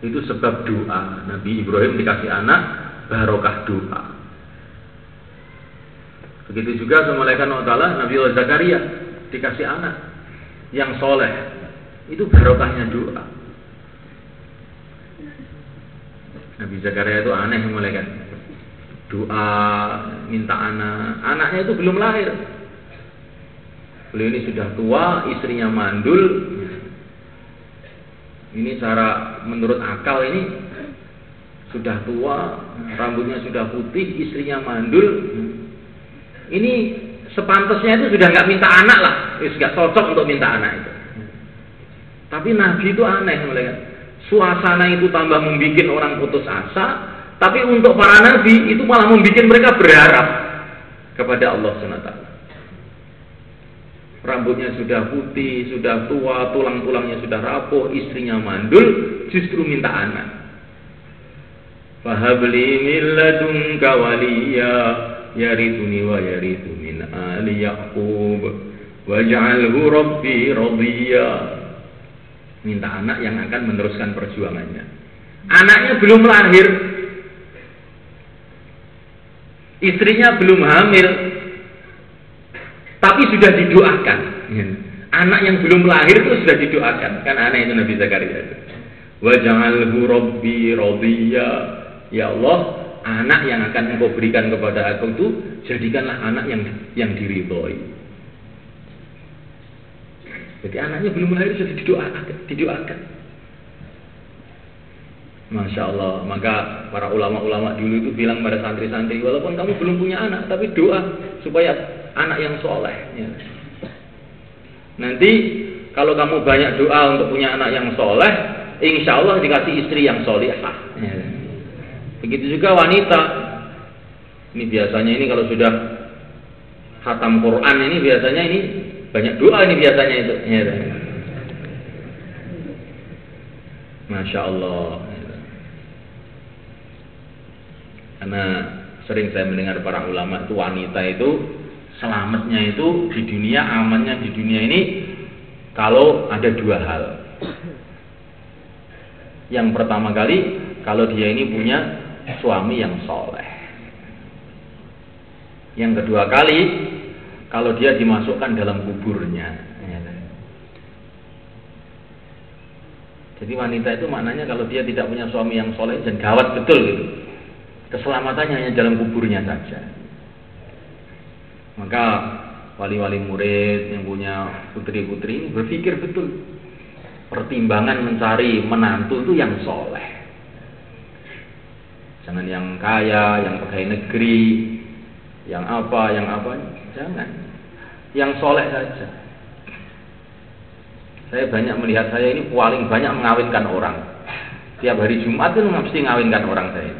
Itu sebab doa. Nabi Ibrahim dikasih anak, barokah doa. Begitu juga sama malaikat Allah, Nabi Zakaria dikasih anak yang soleh, itu barokahnya doa. Nabi Zakaria itu aneh malaikat, doa minta anak, anaknya itu belum lahir. Beliau ini sudah tua, istrinya mandul. Ini cara menurut akal ini sudah tua, rambutnya sudah putih, istrinya mandul. Ini sepantasnya itu sudah nggak minta anak lah, nggak cocok untuk minta anak itu. Tapi Nabi itu aneh, melihat suasana itu tambah membuat orang putus asa. Tapi untuk para Nabi itu malah membuat mereka berharap kepada Allah SWT. Rambutnya sudah putih, sudah tua, tulang-tulangnya sudah rapuh, istrinya mandul, justru minta anak. Fahabli min ladunka waliya yarithuni wa yarithu min ali Yaqub waj'alhu rabbi radhiya. Minta anak yang akan meneruskan perjuangannya. Anaknya belum lahir, istrinya belum hamil, tapi sudah didoakan. Anak yang belum lahir itu sudah didoakan. Kan aneh itu Nabi Zakaria. Waj'alhu rabbi radhiya. Ya Allah, anak yang akan Engkau berikan kepada aku itu jadikanlah anak yang diridhoi. Jadi anaknya belum lahir sudah didoakan. Masya Allah. Maka para ulama-ulama dulu itu bilang pada santri-santri, walaupun kamu belum punya anak, tapi doa supaya anak yang soleh. Ya. Nanti kalau kamu banyak doa untuk punya anak yang soleh, insya Allah dikasih istri yang solihah. Ya. Begitu juga wanita. Ini biasanya ini kalau sudah khatam Quran ini biasanya ini banyak doa ini biasanya itu. Ya. Masya Allah. Karena sering saya mendengar para ulama itu wanita itu selamatnya itu di dunia, amannya di dunia ini kalau ada dua hal. Yang pertama kali kalau dia ini punya suami yang soleh. Yang kedua kali kalau dia dimasukkan dalam kuburnya. Jadi wanita itu maknanya kalau dia tidak punya suami yang soleh dan gawat betul gitu. Keselamatannya hanya dalam kuburnya saja. Maka wali-wali murid yang punya putri-putri ini berpikir betul. Pertimbangan mencari menantu itu yang soleh. Jangan yang kaya, yang pegawai negeri, yang apa, jangan. Yang soleh saja. Saya banyak melihat saya ini paling banyak mengawinkan orang. Tiap hari Jumat itu mesti mengawinkan orang saya.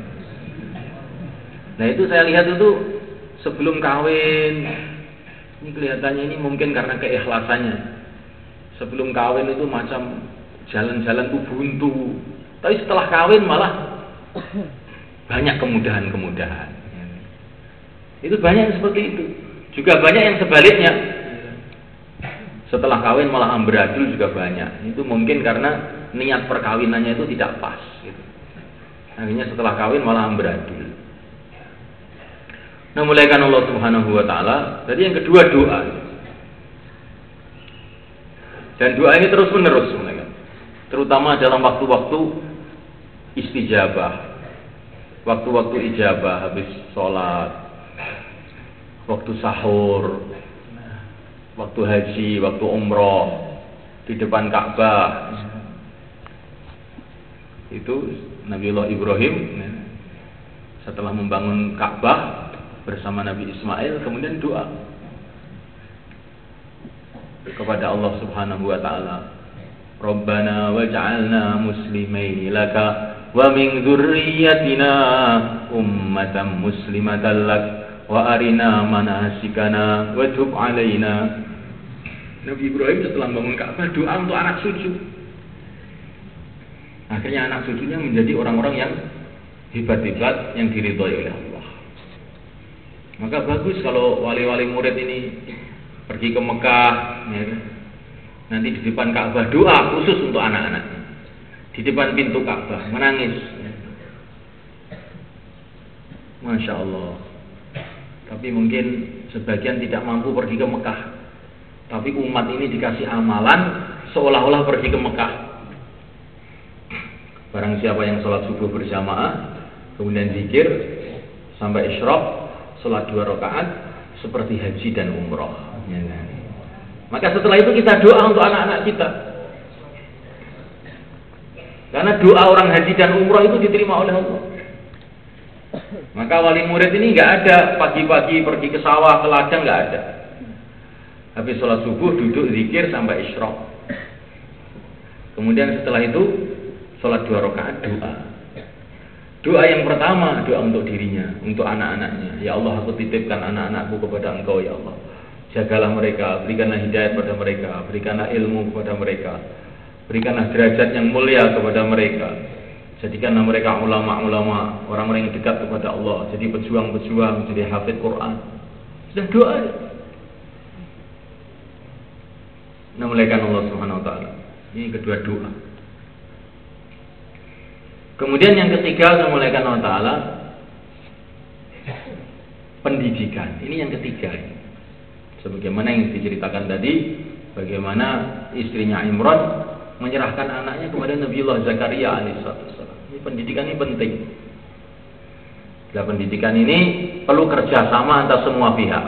Nah itu saya lihat itu sebelum kawin, ini kelihatannya ini mungkin karena keikhlasannya. Sebelum kawin itu macam jalan-jalan itu buntu, tapi setelah kawin malah banyak kemudahan-kemudahan. Itu banyak yang seperti itu. Juga banyak yang sebaliknya. Setelah kawin malah amburadul juga banyak. Itu mungkin karena niat perkawinannya itu tidak pas. Gitu. Akhirnya setelah kawin malah amburadul. Nah, mulaikan Allah Subhanahu wa taala. Jadi yang kedua doa. Dan doa ini terus menerus mulaikan. Terutama dalam waktu-waktu istijabah. Waktu-waktu ijabah habis sholat, waktu sahur, waktu haji, waktu umroh, di depan Ka'bah. Itu Nabiullah Ibrahim setelah membangun Ka'bah bersama Nabi Ismail, kemudian doa kepada Allah Subhanahu wa taala. Rabbana waj'alna muslimaini laka wa min dzurriyyatina ummatan muslimatan lak wa arina manasikana wa tub alaina. Nabi Ibrahim setelah membangun Ka'bah doa untuk anak cucu. Akhirnya anak cucunya menjadi orang-orang yang hebat-hebat yang diridhoi oleh Allah. Maka bagus kalau wali-wali murid ini pergi ke Mekah, ya, nanti di depan Ka'bah doa khusus untuk anak-anaknya. Di depan pintu Ka'bah menangis. Ya. Masya Allah. Tapi mungkin sebagian tidak mampu pergi ke Mekah. Tapi umat ini dikasih amalan seolah-olah pergi ke Mekah. Barang siapa yang sholat subuh berjamaah, kemudian zikir sampai isyraq, sholat 2 rakaat seperti haji dan umroh. Ya, kan? Maka setelah itu kita doa untuk anak-anak kita. Karena doa orang haji dan umroh itu diterima oleh Allah. Maka wali murid ini nggak ada pagi-pagi pergi ke sawah, ke ladang, nggak ada. Habis sholat subuh duduk zikir sampai isyraq. Kemudian setelah itu sholat 2 rakaat doa. Doa yang pertama doa untuk dirinya, untuk anak-anaknya. Ya Allah, aku titipkan anak-anakku kepada Engkau ya Allah. Jagalah mereka, berikanlah hidayah kepada mereka, berikanlah ilmu kepada mereka, berikanlah derajat yang mulia kepada mereka. Jadikanlah mereka ulama-ulama, orang-orang yang dekat kepada Allah, jadi pejuang-pejuang, jadi hafid Quran. Sudah doa. Nah, mulaikan Allah Subhanahu wa taala. Ini kedua doa. Kemudian yang ketiga, mulaikan Allah taala pendidikan. Ini yang ketiga. Sebagaimana yang diceritakan tadi, bagaimana istrinya Imran menyerahkan anaknya kepada Nabiullah Zakaria alaihissalam. Ini pendidikan ini penting. Nah, pendidikan ini perlu kerjasama antara semua pihak,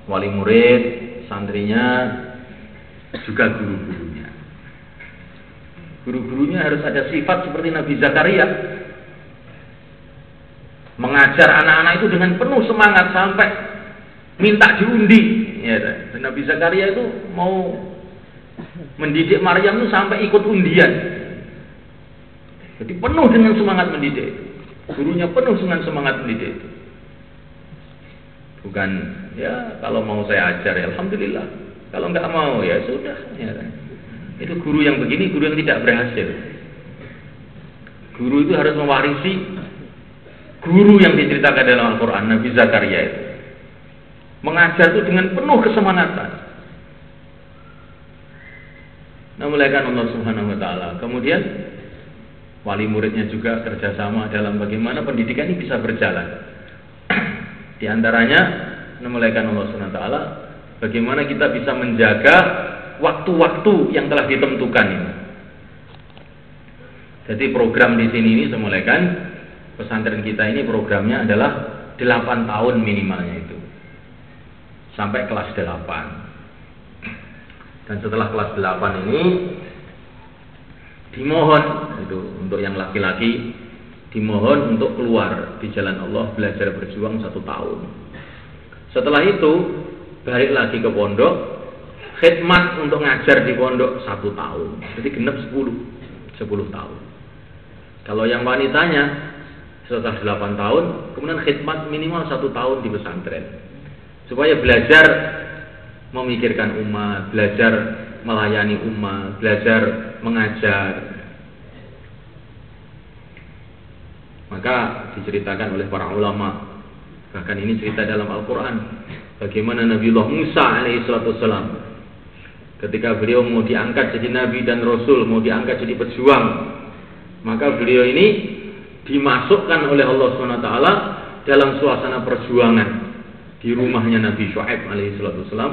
wali murid, santrinya, juga guru-gurunya. Guru-gurunya harus ada sifat seperti Nabi Zakaria, mengajar anak-anak itu dengan penuh semangat sampai minta diundi. Ya, dan Nabi Zakaria itu mau mendidik Maryam itu sampai ikut undian. Jadi penuh dengan semangat mendidik. Gurunya penuh dengan semangat mendidik.
Bukan ya kalau mau saya ajar ya alhamdulillah, kalau nggak mau ya sudah. Ya. Itu guru yang begini, guru yang tidak berhasil. Guru itu harus mewarisi guru yang diceritakan dalam Al-Quran, Nabi Zakaria itu. Mengajar itu dengan penuh kesemangatan. Memuliakan Allah Subhanahu wa taala. Kemudian wali muridnya juga kerjasama dalam bagaimana pendidikan ini bisa berjalan. Di antaranya memuliakan Allah Subhanahu wa taala, bagaimana kita bisa menjaga waktu-waktu yang telah ditentukan ini. Jadi program di sini ini memuliakan pesantren kita ini programnya adalah 8 tahun minimalnya itu. Sampai kelas 8. Dan setelah kelas 8 ini dimohon itu untuk yang laki-laki dimohon untuk keluar di jalan Allah belajar berjuang 1 tahun. Setelah itu balik lagi ke pondok, khidmat untuk ngajar di pondok 1 tahun. Jadi genap 10 tahun. Kalau yang wanitanya setelah 8 tahun, kemudian khidmat minimal 1 tahun di pesantren. Supaya belajar memikirkan umat, belajar melayani umat, belajar mengajar. Maka diceritakan oleh para ulama, bahkan ini cerita dalam Al-Quran, bagaimana Nabiullah Musa alaihissalam ketika beliau mau diangkat jadi nabi dan rasul, mau diangkat jadi pejuang, maka beliau ini dimasukkan oleh Allah SWT dalam suasana perjuangan di rumahnya Nabi Syuaib alaihissalam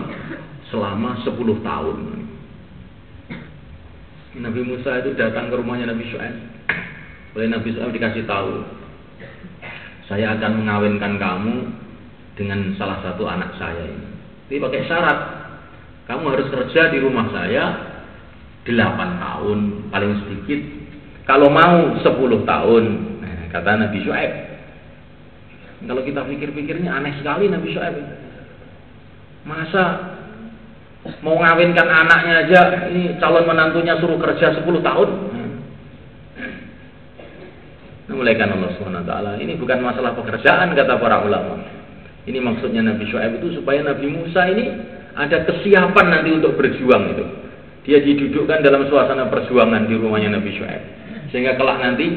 selama 10 tahun. Nabi Musa itu datang ke rumahnya Nabi Syuaib. Oleh Nabi Syuaib dikasih tahu, saya akan mengawinkan kamu dengan salah satu anak saya ini. Tapi pakai syarat, kamu harus kerja di rumah saya 8 tahun paling sedikit. Kalau mau 10 tahun, kata Nabi Syuaib. Kalau kita pikir-pikirnya aneh sekali Nabi Syuaib. Masa mau ngawinkan anaknya aja, ini calon menantunya suruh kerja 10 tahun. Memuliakan Allah SWT. Ini bukan masalah pekerjaan kata para ulama. Ini maksudnya Nabi Syuaib itu supaya Nabi Musa ini ada kesiapan nanti untuk berjuang itu. Dia didudukkan dalam suasana perjuangan di rumahnya Nabi Syuaib. Sehingga kelak nanti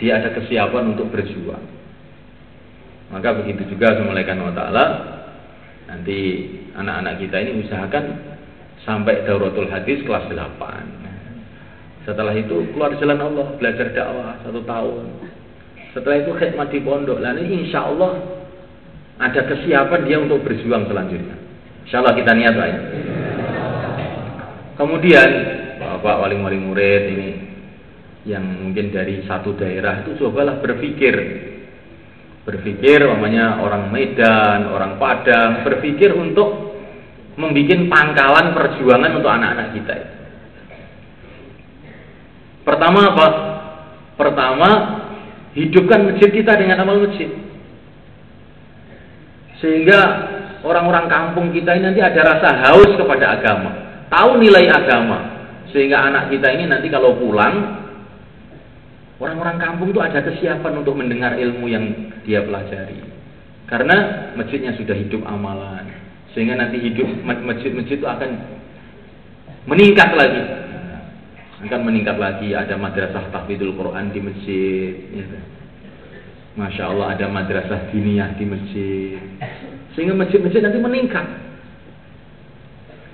dia ada kesiapan untuk berjuang. Maka begitu juga memuliakan Allah Ta'ala. Nanti anak-anak kita ini usahakan sampai Dauratul Hadis kelas 8. Setelah itu keluar jalan Allah, belajar dakwah 1 tahun. Setelah itu khidmat di pondok. Lalu insya Allah ada kesiapan dia untuk berjuang selanjutnya. Insya Allah kita niat lah ya. Kemudian Bapak wali-wali murid ini yang mungkin dari satu daerah itu cobalah berpikir, namanya orang Medan, orang Padang, berpikir untuk membuat pangkalan perjuangan untuk anak-anak kita. Pertama apa? Pertama, hidupkan masjid kita dengan amal masjid. Sehingga orang-orang kampung kita ini nanti ada rasa haus kepada agama, tahu nilai agama. Sehingga anak kita ini nanti kalau pulang, orang-orang kampung itu ada kesiapan untuk mendengar ilmu yang dia pelajari. Karena masjidnya sudah hidup amalan. Sehingga nanti hidup masjid-masjid itu akan meningkat lagi. Ada madrasah tahfidzul Quran di masjid ya. Masya Allah ada madrasah diniyah di masjid. Sehingga masjid-masjid nanti meningkat.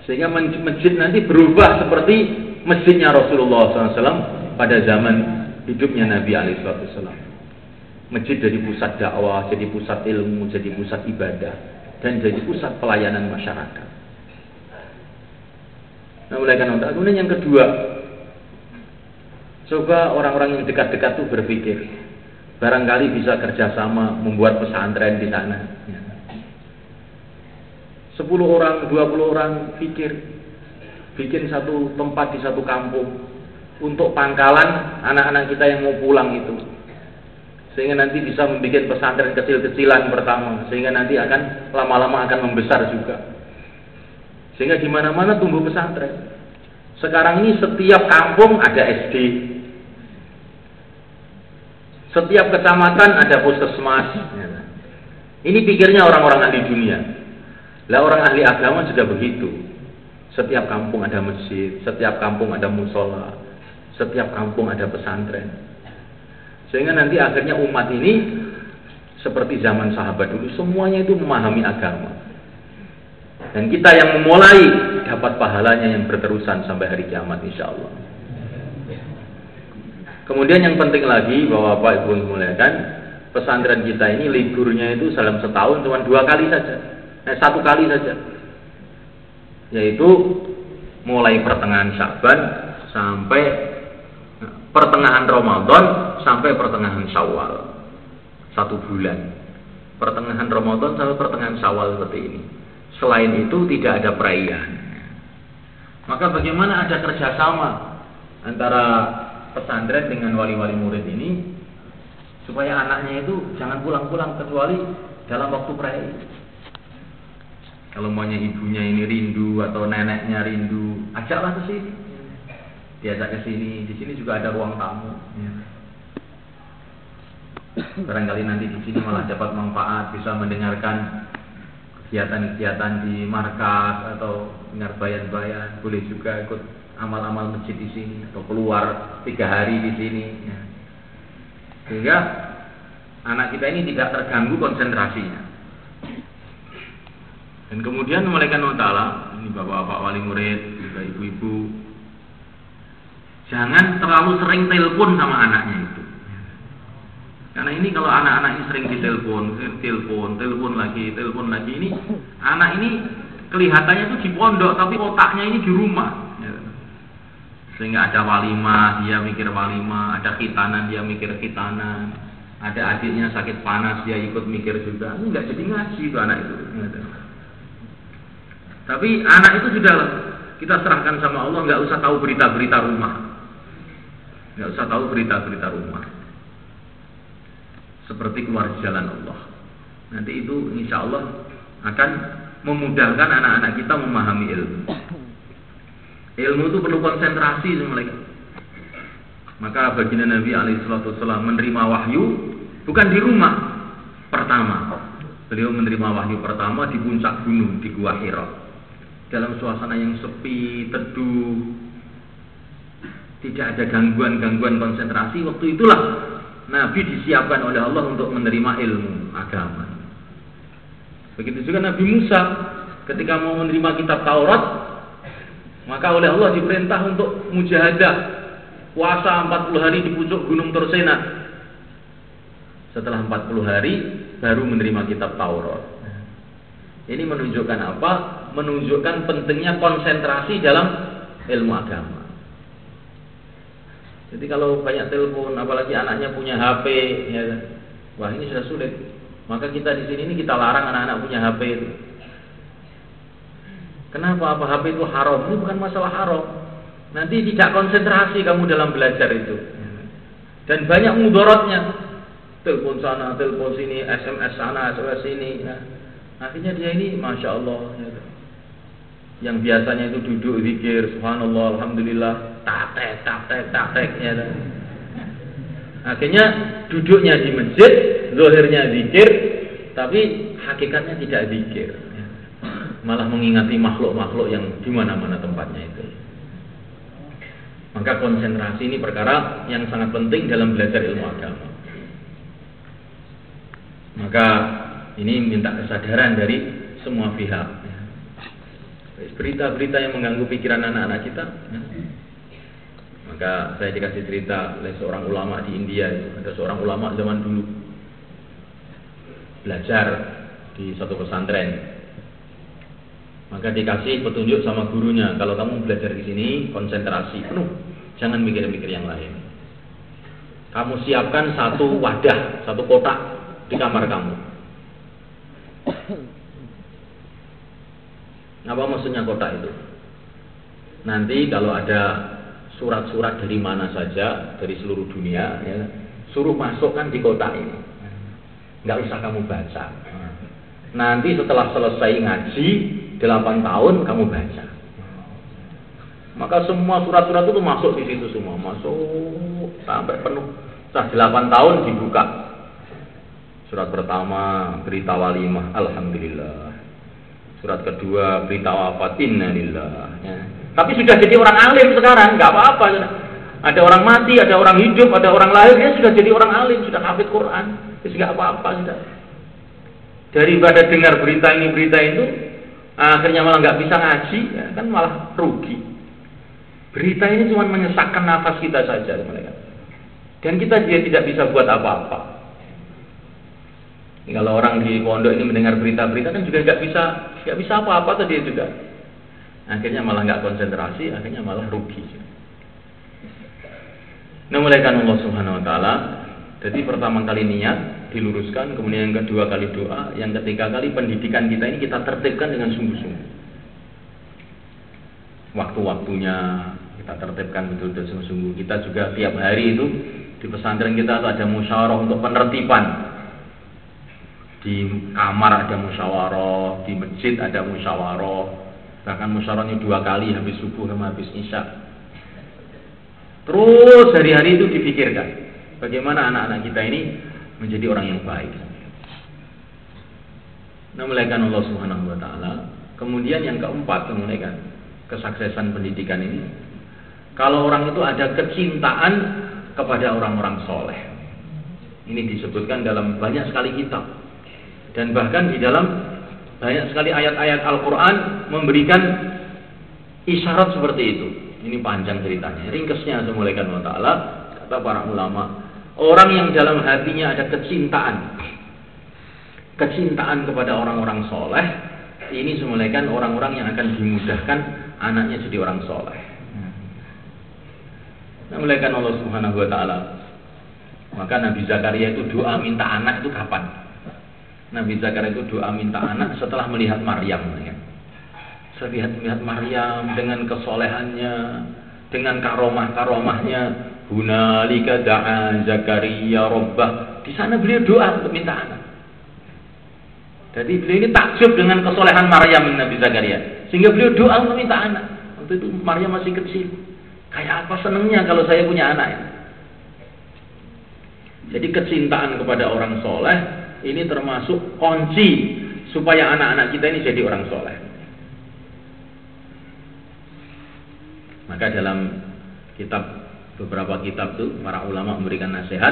Sehingga masjid nanti berubah seperti masjidnya Rasulullah SAW pada zaman hidupnya Nabi SAW. Masjid jadi pusat dakwah, jadi pusat ilmu, jadi pusat ibadah, dan jadi pusat pelayanan masyarakat. Nah, kemudian yang kedua, coba orang-orang yang dekat-dekat itu berpikir, barangkali bisa kerjasama membuat pesantren di sana. 10 orang, 20 orang bikin satu tempat di satu kampung untuk pangkalan anak-anak kita yang mau pulang itu. Sehingga nanti bisa membuat pesantren kecil-kecilan pertama, sehingga nanti akan lama-lama akan membesar juga. Sehingga di mana-mana tumbuh pesantren. Sekarang ini setiap kampung ada SD. Setiap kecamatan ada puskesmas.
Ini pikirnya orang-orang ahli dunia. Lah orang ahli agama juga begitu. Setiap kampung ada masjid, setiap kampung ada musola, setiap kampung ada pesantren. Sehingga nanti akhirnya umat ini seperti zaman sahabat dulu, semuanya itu memahami agama. Dan kita yang memulai dapat pahalanya yang berterusan sampai hari kiamat insya Allah. Kemudian yang penting lagi bahwa Bapak Ibu memuliakan, pesantren kita ini liburnya itu dalam setahun cuma 2 kali saja, 1 kali saja, yaitu mulai pertengahan Sya'ban sampai pertengahan Ramadan sampai pertengahan Syawal, 1 bulan. Pertengahan Ramadan sampai pertengahan Syawal seperti ini. Selain itu tidak ada perayaan. Maka bagaimana ada kerjasama antara pesantren dengan wali-wali murid ini supaya anaknya itu jangan pulang-pulang kecuali dalam waktu perayaan. Kalau maunya ibunya ini rindu atau neneknya rindu, ajaklah ke sini. Diajak ke sini, di sini juga ada ruang tamu. Barangkali nanti di sini malah dapat manfaat, bisa mendengarkan kegiatan-kegiatan di markas atau dengar bayan-bayan, boleh juga ikut amal-amal masjid di sini atau keluar 3 hari di sini. Sehingga anak kita ini tidak terganggu konsentrasinya. Dan kemudian malaikat Allah, ini bapak-bapak wali murid, juga ibu-ibu, jangan terlalu sering telepon sama anaknya itu. Karena ini kalau anak-anak ini sering telepon lagi ini, anak ini kelihatannya itu di pondok, tapi otaknya ini di rumah. Sehingga ada walimah, dia mikir walimah, ada khitanan, dia mikir khitanan, ada adiknya sakit panas, dia ikut mikir juga. Ini nggak jadi ngaji itu anak itu. Tapi anak itu sudah kita serahkan sama Allah, nggak usah tahu berita-berita rumah, nggak usah tahu berita-berita rumah. Seperti keluar jalan Allah. Nanti itu insya Allah akan memudahkan anak-anak kita memahami ilmu. Ilmu itu perlu konsentrasi semuanya. Maka baginda Nabi alaihissalam menerima wahyu bukan di rumah pertama. Beliau menerima wahyu pertama di puncak gunung di Gua Hira. Dalam suasana yang sepi, teduh, tidak ada gangguan-gangguan konsentrasi. Waktu itulah Nabi disiapkan oleh Allah untuk menerima ilmu agama. Begitu juga Nabi Musa ketika mau menerima kitab Taurat, maka oleh Allah diperintah untuk mujahadah, puasa 40 hari di pucuk gunung Tursena. Setelah 40 hari baru menerima kitab Taurat. Ini menunjukkan apa? Menunjukkan pentingnya konsentrasi dalam ilmu agama. Jadi kalau banyak telepon, apalagi anaknya punya HP, ya, wah ini sudah sulit. Maka kita di sini kita larang anak-anak punya HP itu. Kenapa? Apa HP itu haram? Ini bukan masalah haram. Nanti tidak konsentrasi kamu dalam belajar itu. Dan banyak mudaratnya. Telepon sana, telepon sini, SMS sana, SMS sini. Ya. Akhirnya dia ini, masya Allah. Ya. Yang biasanya itu duduk zikir, subhanallah, alhamdulillah, tak-tek, ya. Akhirnya duduknya di masjid, zahirnya zikir, tapi hakikatnya tidak zikir. Ya. Malah mengingati makhluk-makhluk yang di mana-mana tempatnya itu. Maka konsentrasi ini perkara yang sangat penting dalam belajar ilmu agama. Maka ini minta kesadaran dari semua pihak. Berita-berita yang mengganggu pikiran anak-anak kita. Maka saya dikasih cerita oleh seorang ulama di India. Ada seorang ulama zaman dulu belajar di satu pesantren. Maka dikasih petunjuk sama gurunya, kalau kamu belajar di sini konsentrasi penuh, jangan mikir-mikir yang lain. Kamu siapkan satu wadah, satu kotak di kamar kamu. Apa maksudnya kotak itu? Nanti kalau ada surat-surat dari mana saja, dari seluruh dunia, ya, suruh masukkan di kotak ini. Nggak usah kamu baca. Nanti setelah selesai ngaji 8 tahun kamu baca. Maka semua surat-surat itu masuk di situ semua, masuk sampai penuh. Setelah 8 tahun dibuka. Surat pertama berita walimah, alhamdulillah. Surat kedua berita wafat, innalillah. Ya. Tapi sudah jadi orang alim sekarang, nggak apa-apa. Ada orang mati, ada orang hidup, ada orang lahir, dia sudah jadi orang alim, sudah hafid Quran, jadi nggak apa-apa sudah. Daripada dengar berita ini berita itu, akhirnya malah nggak bisa ngaji, ya, kan malah rugi. Berita ini cuma menyesakkan nafas kita saja, mereka. Dan kita dia tidak bisa buat apa-apa. Kalau orang di pondok ini mendengar berita-berita kan juga nggak bisa apa-apa tadi juga. Akhirnya malah nggak konsentrasi, akhirnya malah rugi. Nah, mulaikan Allah Subhanahu Wa Taala. Jadi pertama kali niat diluruskan, kemudian yang kedua kali doa, yang ketiga kali pendidikan kita ini kita tertibkan dengan sungguh-sungguh. Waktu-waktunya kita tertibkan betul-betul sungguh-sungguh. Kita juga tiap hari itu di pesantren kita ada musyawarah untuk penertiban. Di kamar ada musyawarah, di masjid ada musyawarah, bahkan musyawarahnya 2 kali, habis subuh sama habis isya. Terus hari-hari itu dipikirkan bagaimana anak-anak kita ini menjadi orang yang baik. Nah, mulaikan Allah Subhanahu Wa Taala. Kemudian yang keempat, mulaikan kesuksesan pendidikan ini. Kalau orang itu ada kecintaan kepada orang-orang soleh, ini disebutkan dalam banyak sekali kitab. Dan bahkan di dalam banyak sekali ayat-ayat Al-Quran memberikan isyarat seperti itu. Ini panjang ceritanya. Ringkesnya semulaikan Allah Ta'ala, kata para ulama, orang yang dalam hatinya ada kecintaan kepada orang-orang soleh, ini semulaikan orang-orang yang akan dimudahkan anaknya jadi orang soleh. Nah, mulaikan Allah Subhanahu Wa Ta'ala. Maka Nabi Zakaria itu doa minta anak itu kapan? Nabi Zakaria itu doa minta anak setelah melihat Maryam. Melihat Maryam dengan kesolehannya, dengan karomah-karomahnya, hunalika da'a Zakaria rabbah. Di sana beliau doa untuk minta anak. Jadi beliau ini takjub dengan kesolehan Maryam Nabi Zakaria, sehingga beliau doa untuk minta anak. Waktu itu Maryam masih kecil. Kayak apa senangnya kalau saya punya anak ya. Jadi kecintaan kepada orang soleh ini termasuk kunci supaya anak-anak kita ini jadi orang soleh. Maka dalam beberapa kitab itu para ulama memberikan nasihat,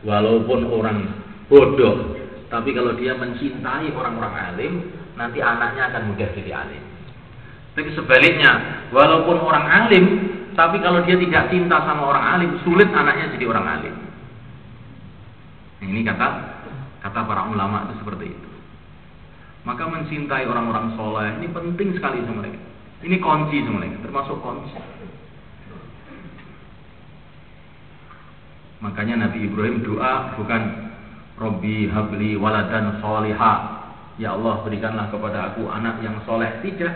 walaupun orang bodoh, tapi kalau dia mencintai orang-orang alim, nanti anaknya akan mudah jadi alim. Tapi sebaliknya, walaupun orang alim, tapi kalau dia tidak cinta sama orang alim, sulit anaknya jadi orang alim. Nah, ini kata para ulama itu seperti itu. Maka mencintai orang-orang soleh ini penting sekali sama mereka. Ini kunci semuanya, termasuk kunci. Makanya Nabi Ibrahim doa bukan Robbi habli waladan solihah, ya Allah berikanlah kepada aku anak yang soleh, tidak.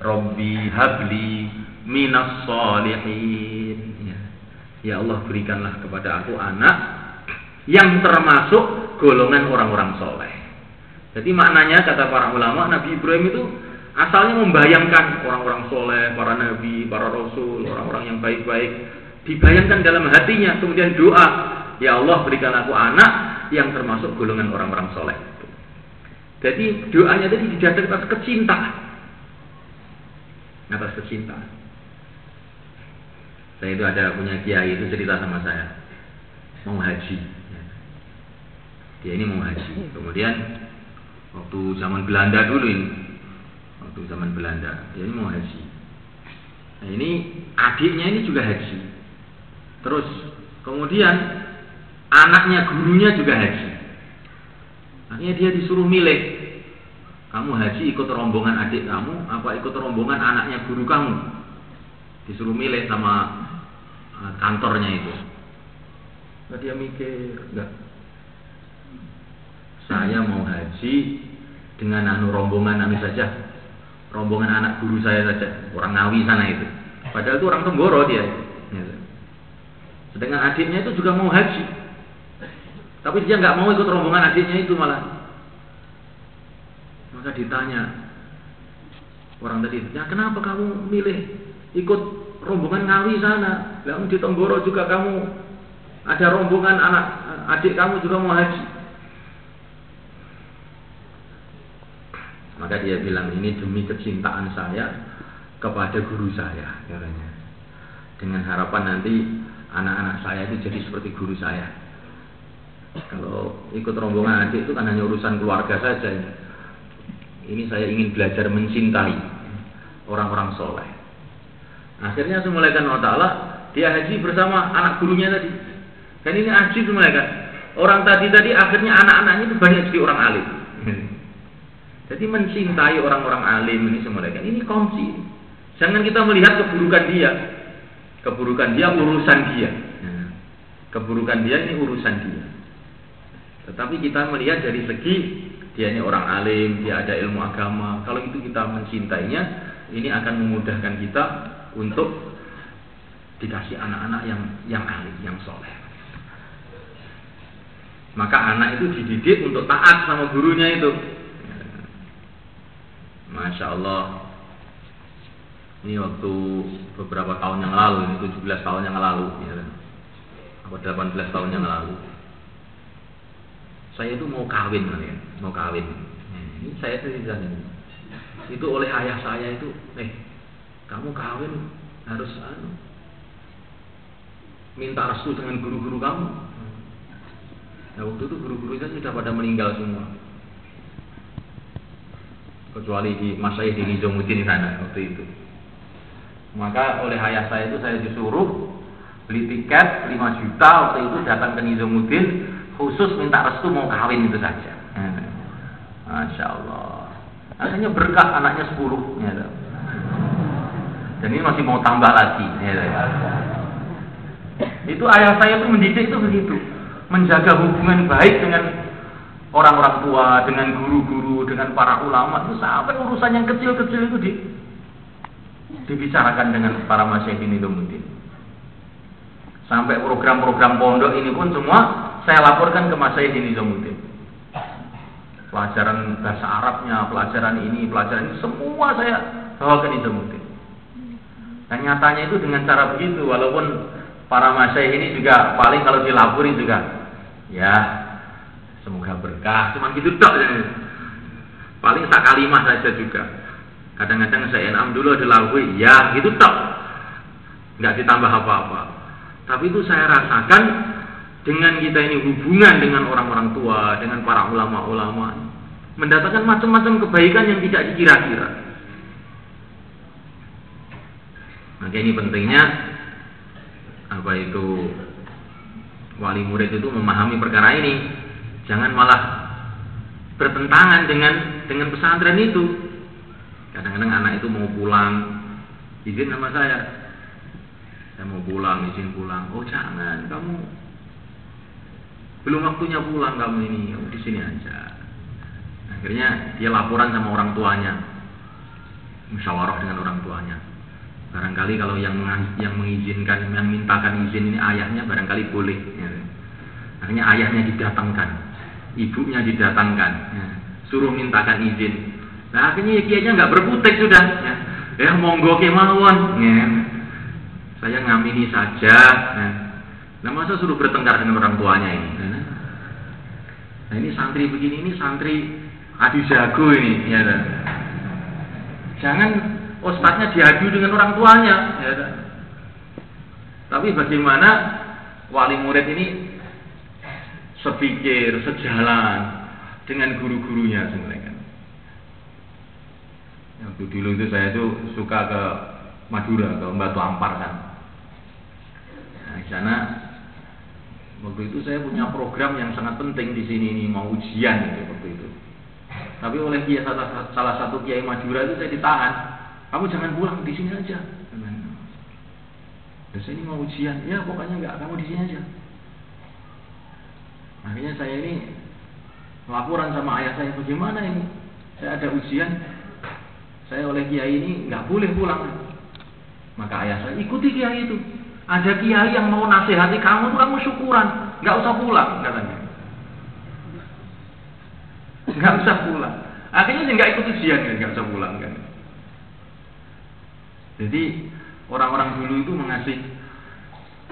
Robbi habli minas solihin, ya Allah berikanlah kepada aku anak yang termasuk golongan orang-orang soleh. Jadi maknanya kata para ulama, Nabi Ibrahim itu asalnya membayangkan orang-orang soleh, para nabi, para rasul, orang-orang yang baik-baik, dibayangkan dalam hatinya, kemudian doa, ya Allah berikan aku anak yang termasuk golongan orang-orang soleh. Jadi doanya tadi didasarkan atas kecintaan, atas kecintaan. Saya itu ada punya kiai itu cerita sama saya, mau haji. Dia ini mau haji. Kemudian waktu zaman Belanda dulu ini. Waktu zaman Belanda, dia ini mau haji. Nah, ini adiknya ini juga haji. Terus kemudian anaknya gurunya juga haji. Akhirnya dia disuruh milih, kamu haji ikut rombongan adik kamu, apa ikut rombongan anaknya guru kamu? Disuruh milih sama kantornya itu. Nah, dia mikir, enggak. Saya mau haji dengan rombongan saja. Rombongan anak guru saya saja, orang Ngawi sana itu. Padahal itu orang Tenggoro dia. Sedangkan adiknya itu juga mau haji, tapi dia nggak mau ikut rombongan adiknya itu malah. Maka ditanya orang tadi, ya kenapa kamu milih ikut rombongan Ngawi sana? Lalu di Tenggoro juga kamu ada rombongan anak adik kamu juga mau haji. Maka dia bilang, ini demi kecintaan saya kepada guru saya, katanya. Dengan harapan nanti anak-anak saya itu jadi seperti guru saya. Kalau ikut rombongan adik itu kan hanya urusan keluarga saja. Ini saya ingin belajar mencintai orang-orang soleh. Akhirnya semulaikan Allah Ta'ala, dia haji bersama anak gurunya tadi. Dan ini haji semulaikan. Orang tadi akhirnya anak-anaknya itu banyak jadi orang alim. Jadi mencintai orang-orang alim ini semulaikan. Ini kunci. Jangan kita melihat keburukan dia. Keburukan dia urusan dia. Keburukan dia ini urusan dia. Tetapi kita melihat dari segi dia ini orang alim, dia ada ilmu agama. Kalau itu kita mencintainya, ini akan memudahkan kita untuk dikasih anak-anak yang alim, yang soleh. Maka anak itu dididik untuk taat sama gurunya itu. Masya Allah. Ini waktu beberapa tahun yang lalu, ini 17 tahun yang lalu, ya, atau 18 tahun yang lalu. Saya itu mau kawin, mau kawin. Ini saya cerita ini. Itu oleh ayah saya itu, kamu kawin harus minta restu dengan guru-guru kamu. Nah, waktu itu guru-gurunya sudah pada meninggal semua, kecuali di Mas Syekh di Nizamuddin sana waktu itu. Maka oleh ayah saya itu saya disuruh beli tiket 5 juta waktu itu datang ke Nizamuddin khusus minta restu mau kawin itu saja. Masya Allah. Akhirnya berkah anaknya 10. Ya, dan ini masih mau tambah lagi. Ya, itu ayah saya itu mendidik itu begitu, menjaga hubungan baik dengan orang-orang tua, dengan guru-guru, dengan para ulama itu sampai urusan yang kecil-kecil itu dibicarakan dengan para masyayikh ini Nizamuddin. Sampai program-program pondok ini pun semua saya laporkan ke masyayikh ini Nizamuddin. Pelajaran bahasa Arabnya, pelajaran ini semua saya bawa ke Nizamuddin. Dan nyatanya itu dengan cara begitu, walaupun para masyayikh ini juga paling kalau dilaporin juga, ya semoga berkah, cuma gitu tok. Paling sak kalimah saja juga. Kadang-kadang saya enam dulu ada lagu, ya gitu tok, nggak ditambah apa-apa. Tapi itu saya rasakan dengan kita ini hubungan dengan orang-orang tua, dengan para ulama-ulama, mendatangkan macam-macam kebaikan yang tidak dikira-kira. Maka ini pentingnya apa itu wali murid itu memahami perkara ini, jangan malah bertentangan dengan pesantren itu. Kadang-kadang anak itu mau pulang, izin sama saya mau pulang, izin pulang. Oh jangan, kamu belum waktunya pulang kamu ini, di sini aja. Akhirnya dia laporan sama orang tuanya, musyawarah dengan orang tuanya. Barangkali kalau yang mengizinkan, yang mintakan izin ini ayahnya, barangkali boleh. Ya. Akhirnya ayahnya didatangkan, ibunya didatangkan, ya. Suruh mintakan izin. Nah akhirnya kiainya nggak berkutik sudah, ya monggo kemauan, ya. Saya ngamini saja. Ya. Nah masa suruh bertengkar dengan orang tuanya ini? Ya. Nah ini santri begini, ini santri adu jago ini, ya. Jangan ustadznya diadu dengan orang tuanya, ya. Tapi bagaimana wali murid ini sepikir, sejalan dengan guru-gurunya sebenarnya. Waktu dulu itu saya tuh suka ke Madura, ke Batu Ampar kan. Nah, di sana waktu itu saya punya program yang sangat penting di sini ini, mau ujian gitu waktu itu. Tapi oleh salah satu kiai Madura itu saya ditahan. Kamu jangan pulang, di sini aja. Dan saya ini mau ujian, ya pokoknya enggak, kamu di sini aja. Akhirnya saya ini laporan sama ayah saya, bagaimana ini? Saya ada ujian. Saya oleh kiai ini nggak boleh pulang. Maka ayah saya ikuti kiai itu. Ada kiai yang mau nasihati kamu, kamu syukuran, nggak usah pulang katanya. Nggak usah pulang. Akhirnya dia nggak ikut ujian, nggak usah pulang kan. Jadi orang-orang dulu itu mengasih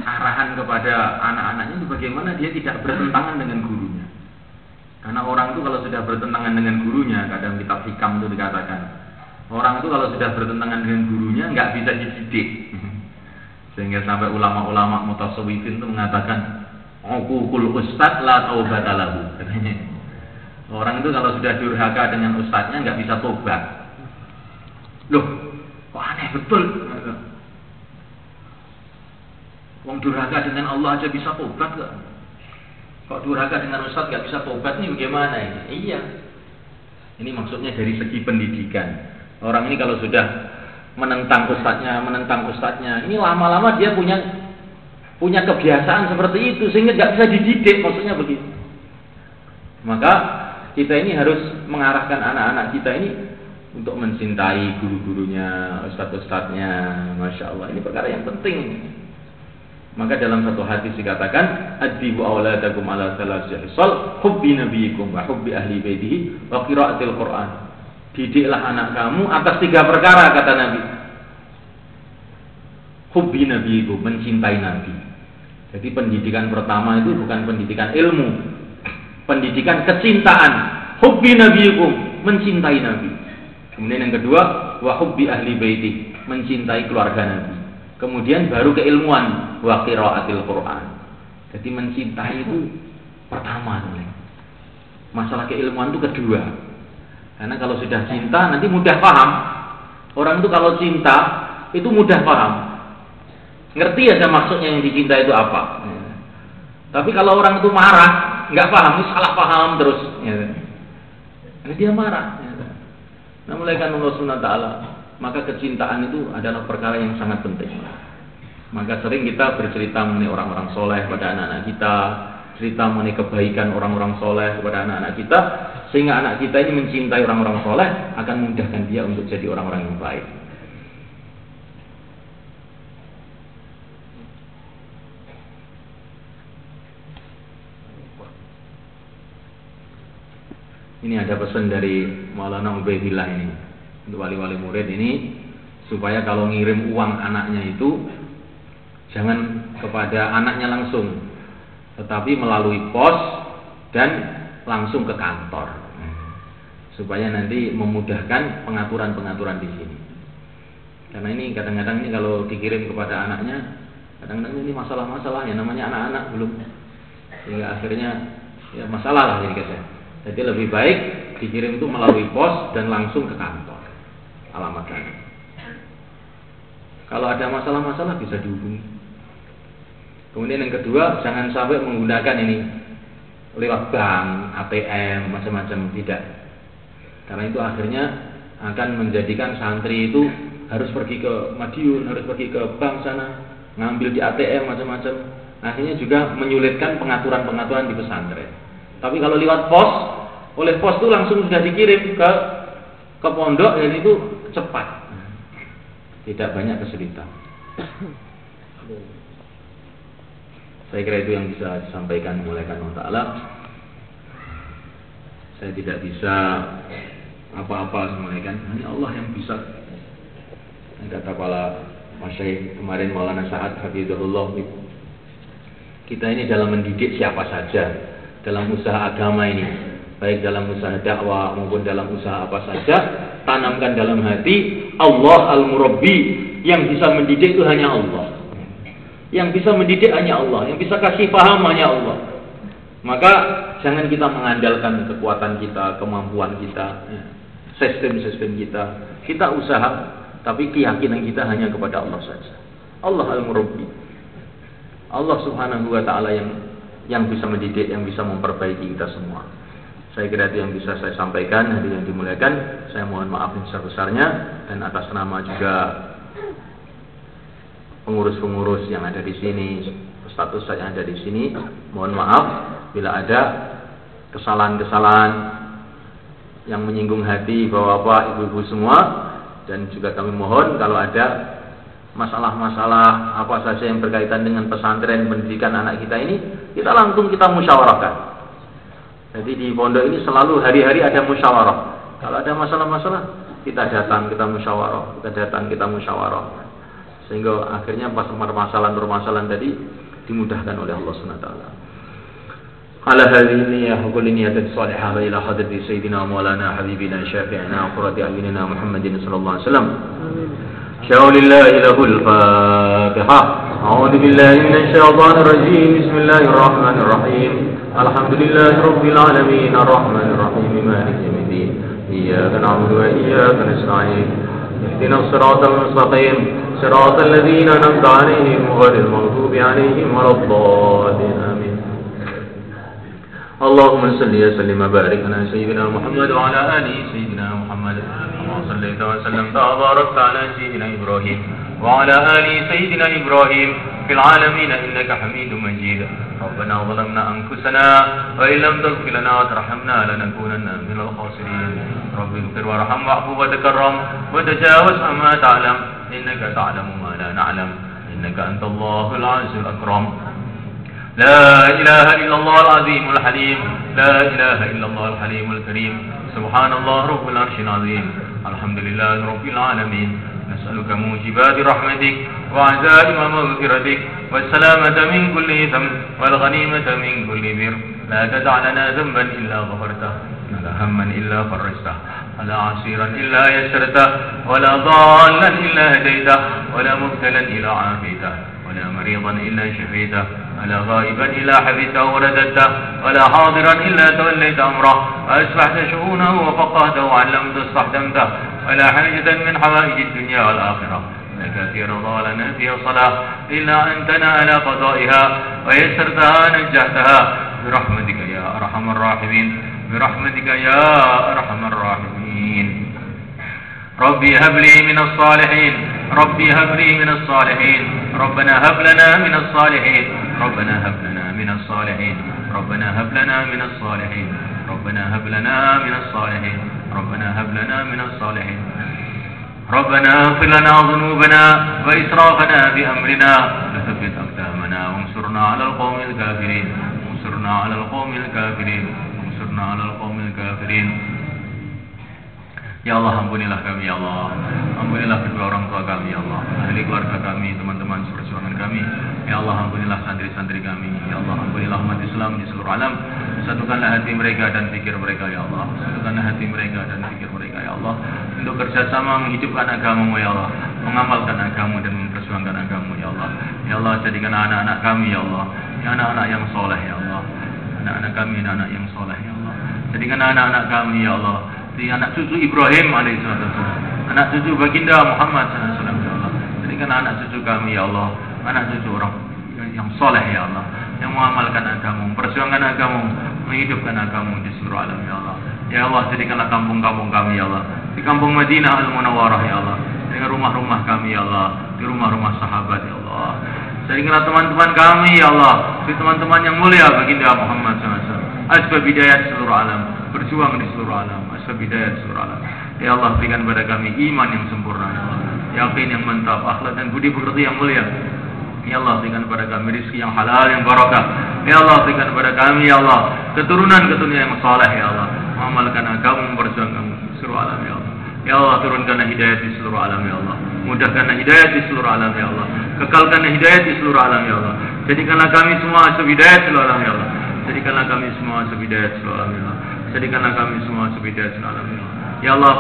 arahan kepada anak-anaknya itu bagaimana dia tidak bertentangan dengan gurunya. Karena orang itu kalau sudah sudah bertentangan dengan gurunya, kadang kitab hikam itu dikatakan, orang itu kalau sudah bertentangan dengan gurunya nggak bisa dididik. Sehingga sampai ulama-ulama mutasawwifin itu mengatakan, uququl ustad la taubata lahu. Katanya, orang itu kalau sudah durhaka dengan ustadznya nggak bisa tobat. Loh, kok aneh betul? Wong durhaka dengan Allah aja bisa tobat kok. Kok durhaka dengan ustadz nggak bisa tobat, ini bagaimana ini? Iya. Ini maksudnya dari segi pendidikan. Orang ini kalau sudah menentang ustadznya, ini lama-lama dia punya kebiasaan seperti itu sehingga nggak bisa dididik, maksudnya begitu. Maka kita ini harus mengarahkan anak-anak kita ini untuk mencintai guru-gurunya, ustadz-ustadznya, masya Allah, ini perkara yang penting. Maka dalam satu hadis dikatakan, adibu auladakum ala thalathati khisal, hubbi nabiyikum wa hubbi ahli baitihi wa qiraatil Quran. Didiklah anak kamu atas 3 perkara, kata Nabi. Hubbi nabiyikum, mencintai Nabi. Jadi pendidikan pertama itu bukan pendidikan ilmu, pendidikan kecintaan. Hubbi nabiyikum, mencintai Nabi. Kemudian yang kedua, wa hubbi ahli baiti, mencintai keluarga Nabi. Kemudian baru keilmuan, wa qiraatil Quran. Jadi mencintai itu pertama, masalah keilmuan itu kedua. Karena kalau sudah cinta nanti mudah paham. Orang itu kalau cinta itu mudah paham, ngerti aja maksudnya yang dicinta itu apa. Tapi kalau orang itu marah, nggak paham, salah paham terus, jadi dia marah. Nah, mulai kan Allah Subhanahu wa Ta'ala, maka kecintaan itu adalah perkara yang sangat penting. Maka sering kita bercerita mengenai orang-orang soleh pada anak-anak kita, cerita mengenai kebaikan orang-orang soleh kepada anak-anak kita, sehingga anak kita ini mencintai orang-orang soleh, akan memudahkan dia untuk jadi orang-orang yang baik. Ini ada pesan dari Maulana Ubaidillah ini untuk wali-wali murid ini, supaya kalau ngirim uang anaknya itu jangan kepada anaknya langsung, tetapi melalui pos dan langsung ke kantor, supaya nanti memudahkan pengaturan-pengaturan di sini. Karena ini kadang-kadang ini kalau dikirim kepada anaknya, kadang-kadang ini masalah-masalah, ya namanya anak-anak belum, sehingga akhirnya ya masalah lah jadi guys. Jadi lebih baik dikirim itu melalui pos dan langsung ke kantor alamatnya. Kalau ada masalah-masalah bisa dihubungi. Kemudian yang kedua, jangan sampai menggunakan ini lewat bank, ATM, macam-macam, tidak. Karena itu akhirnya akan menjadikan santri itu harus pergi ke Madiun, harus pergi ke bank sana, ngambil di ATM macam-macam. Akhirnya juga menyulitkan pengaturan-pengaturan di pesantren. Tapi kalau lewat pos, oleh pos itu langsung sudah dikirim ke pondok, dan itu cepat, tidak banyak kesulitan. Saya kira itu yang bisa disampaikan oleh Allah Ta'ala. Saya tidak bisa apa-apa semuanya, hanya Allah yang bisa. Kata kepala Masyaikh kemarin Maulana Sa'ad Hafizahullah, kita ini dalam mendidik siapa saja, dalam usaha agama ini, baik dalam usaha dakwah maupun dalam usaha apa saja, tanamkan dalam hati Allah Al-Murabbi. Yang bisa mendidik itu hanya Allah. Yang bisa mendidik hanya Allah, yang bisa kasih paham hanya Allah. Maka jangan kita mengandalkan kekuatan kita, kemampuan kita, sistem-sistem kita. Kita usaha, tapi keyakinan kita hanya kepada Allah saja. Allah Al-Murabbi, Allah Subhanahu wa Ta'ala yang bisa mendidik, yang bisa memperbaiki kita semua. Saya kira itu yang bisa saya sampaikan. Hadirin yang dimuliakan, saya mohon maaf yang sebesar-besarnya, dan atas nama juga pengurus-pengurus yang ada di sini, status saya ada di sini, mohon maaf bila ada kesalahan-kesalahan yang menyinggung hati bapak-bapak, ibu-ibu semua. Dan juga kami mohon kalau ada masalah-masalah apa saja yang berkaitan dengan pesantren, pendidikan anak kita ini, kita langsung kita musyawarahkan. Jadi di pondok ini selalu hari-hari ada musyawarah. Kalau ada masalah-masalah, kita datang, kita musyawarah, kita musyawarah. Sehingga akhirnya pas permasalahan-permasalahan tadi dimudahkan oleh Allah SWT. على هذه النية وكل نية صالحة إلى حضرة سيدنا مولانا حبيبنا شافعنا وقرة أعيننا محمد صلى الله عليه وسلم. شاء لله له الفاتحة. أعوذ بالله من الشيطان الرجيم. بسم الله الرحمن الرحيم. الحمد لله رب العالمين الرحمن الرحيم مالك يوم الدين. إياك نعبد وإياك نستعين. اهدنا الصراط المستقيم صراط الذين أنعمت عليهم غير المغضوب عليهم ولا الضالين. آمين. اللهم صل وسلم وبارك على سيدنا محمد وعلى آل سيدنا محمد كما صليت وسلمت وباركت على سيدنا إبراهيم وعلى آل سيدنا إبراهيم في العالمين إنك حميد مجيد. ربنا ظلمنا أنفسنا وإن لم تغفر لنا وترحمنا لنكونن من الخاسرين. رب اغفر وارحم واعف وتكرم وتجاوز عما تعلم إنك تعلم ما لا نعلم إنك أنت الله العزيز الأكرم. لا إله إلا الله العظيم الحليم. لا إله إلا الله الحليم الكريم. سبحان الله رب العرش العظيم. الحمد لله رب العالمين. نسألك موجبات رحمتك وعزائم مغفرتك والسلامة من كل إثم والغنيمة من كل بر. لا تدع لنا ذنبا إلا غفرته ولا هما إلا فرجته ولا عسيرا إلا يسرته ولا ضالا إلا هديته ولا مبتلا إلا عافيته ولا مريضا إلا شفيته ولا غائبا إلا حفظته ورددته ولا حاضرا إلا توليت أمره وأصلحت شؤونه وفقهته وعلمته واستخدمته ولا حاجة من حوائج الدنيا والآخرة لك في رضا لنا فيها صلاة إلا أنتنا على قضائها ويسرتها نجحتها برحمتك يا أرحم الراحمين. برحمتك يا أرحم الراحمين. ربي هب لي من الصالحين. ربي هب لي من الصالحين. ربنا هب لنا من الصالحين. ربنا هب لنا من الصالحين. ربنا هب لنا من الصالحين. ربنا هب لنا من الصالحين. ربنا هب لنا من الصالحين. ربنا اغفر لنا ذنوبنا وإسرافنا بأمرنا وثبت أقدامنا وانصرنا على القوم الكافرين. وانصرنا على القوم الكافرين. وانصرنا على القوم الكافرين. Ya Allah, ampunilah kami ya Allah. Ampunilah kedua orang tua kami ya Allah, ahli keluarga kami, teman-teman seperjuangan kami. Ya Allah, ampunilah santri-santri kami. Ya Allah, ampunilah umat Islam di seluruh alam. Satukanlah hati mereka dan pikir mereka ya Allah. Satukanlah hati mereka dan pikir mereka ya Allah, untuk kerjasama menghidupkan agama-Mu ya Allah, mengamalkan agama dan memperjuangkan agama ya Allah. Ya Allah, jadikan anak-anak kami ya Allah, ya anak-anak yang soleh ya Allah. Anak-anak kami anak yang soleh ya Allah. Jadikan anak-anak kami ya Allah di anak cucu Ibrahim alaihissalam, anak cucu baginda Muhammad sallallahu alaihi wasallam ya Allah. Jadikan anak cucu kami ya Allah, anak cucu orang yang soleh ya Allah, yang mengamalkan agama, memperjuangkan agama, menghidupkan agama di seluruh alam ya Allah. Ya Allah, jadikanlah kampung-kampung kami ya Allah, di kampung Madinah Al-Munawwarah ya Allah, dengan rumah-rumah kami ya Allah, di rumah-rumah sahabat ya Allah. Jadikanlah teman-teman kami ya Allah, di teman-teman yang mulia baginda Muhammad sallallahu alaihi wasallam, asbab hidayah seluruh alam, berjuang di seluruh alam, asbab hidayah seluruh alam. Ya Allah, berikan kepada kami iman yang sempurna ya Allah, yakin yang mantap, akhlak dan budi pekerti yang mulia. Ya Allah, berikan kepada kami rezeki yang halal yang barakah. Ya Allah, berikan kepada kami ya Allah keturunan-keturunan yang saleh ya Allah, mengamalkan agama, memperjuangkan seluruh alam ya Allah. Ya Allah, turunkanlah hidayah di seluruh alam ya Allah, mudahkanlah hidayah di seluruh alam ya Allah, kekalkanlah hidayah di seluruh alam ya Allah. Jadikanlah kami semua asbab hidayah seluruh alam ya Allah. Jadikanlah kami semua asbab hidayah seluruh alam ya Allah. Jadikanlah kami semua asbab hidayah seluruh alam ya Allah. Ya Allah,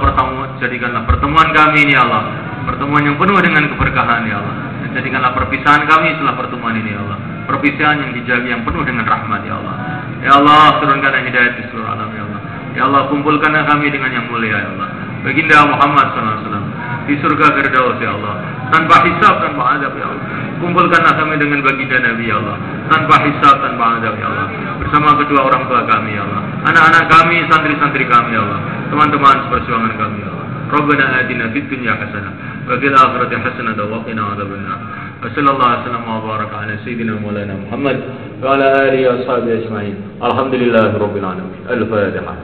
jadikanlah pertemuan kami ini ya Allah, pertemuan yang penuh dengan keberkahan ya Allah. Dan jadikanlah perpisahan kami setelah pertemuan ini ya Allah, perpisahan yang dijaga, yang penuh dengan rahmat ya Allah. Ya Allah, turunkanlah hidayah di seluruh alam ya Allah. Ya Allah, kumpulkanlah kami dengan yang mulia ya Allah, baginda Muhammad SAW di surga Firdaus ya Allah, tanpa hisab, tanpa adab ya Allah. Kumpulkanlah kami dengan baginda Nabi ya Allah, tanpa hisab, tanpa adab ya Allah, bersama kedua orang tua kami ya Allah, anak-anak kami, santri-santri kami ya Allah, teman-teman seperjuangan kami ya Allah. Rabbana atina fid dunya hasanah wa fil akhirati hasanah wa qina adzabannar. Wa sallallahu alaihi wasallam wa baraka ala sayyidina maulana Muhammad wa ala alihi wa sahbihi ajma'in. Alhamdulillahirabbil alamin. Al-Fatihah.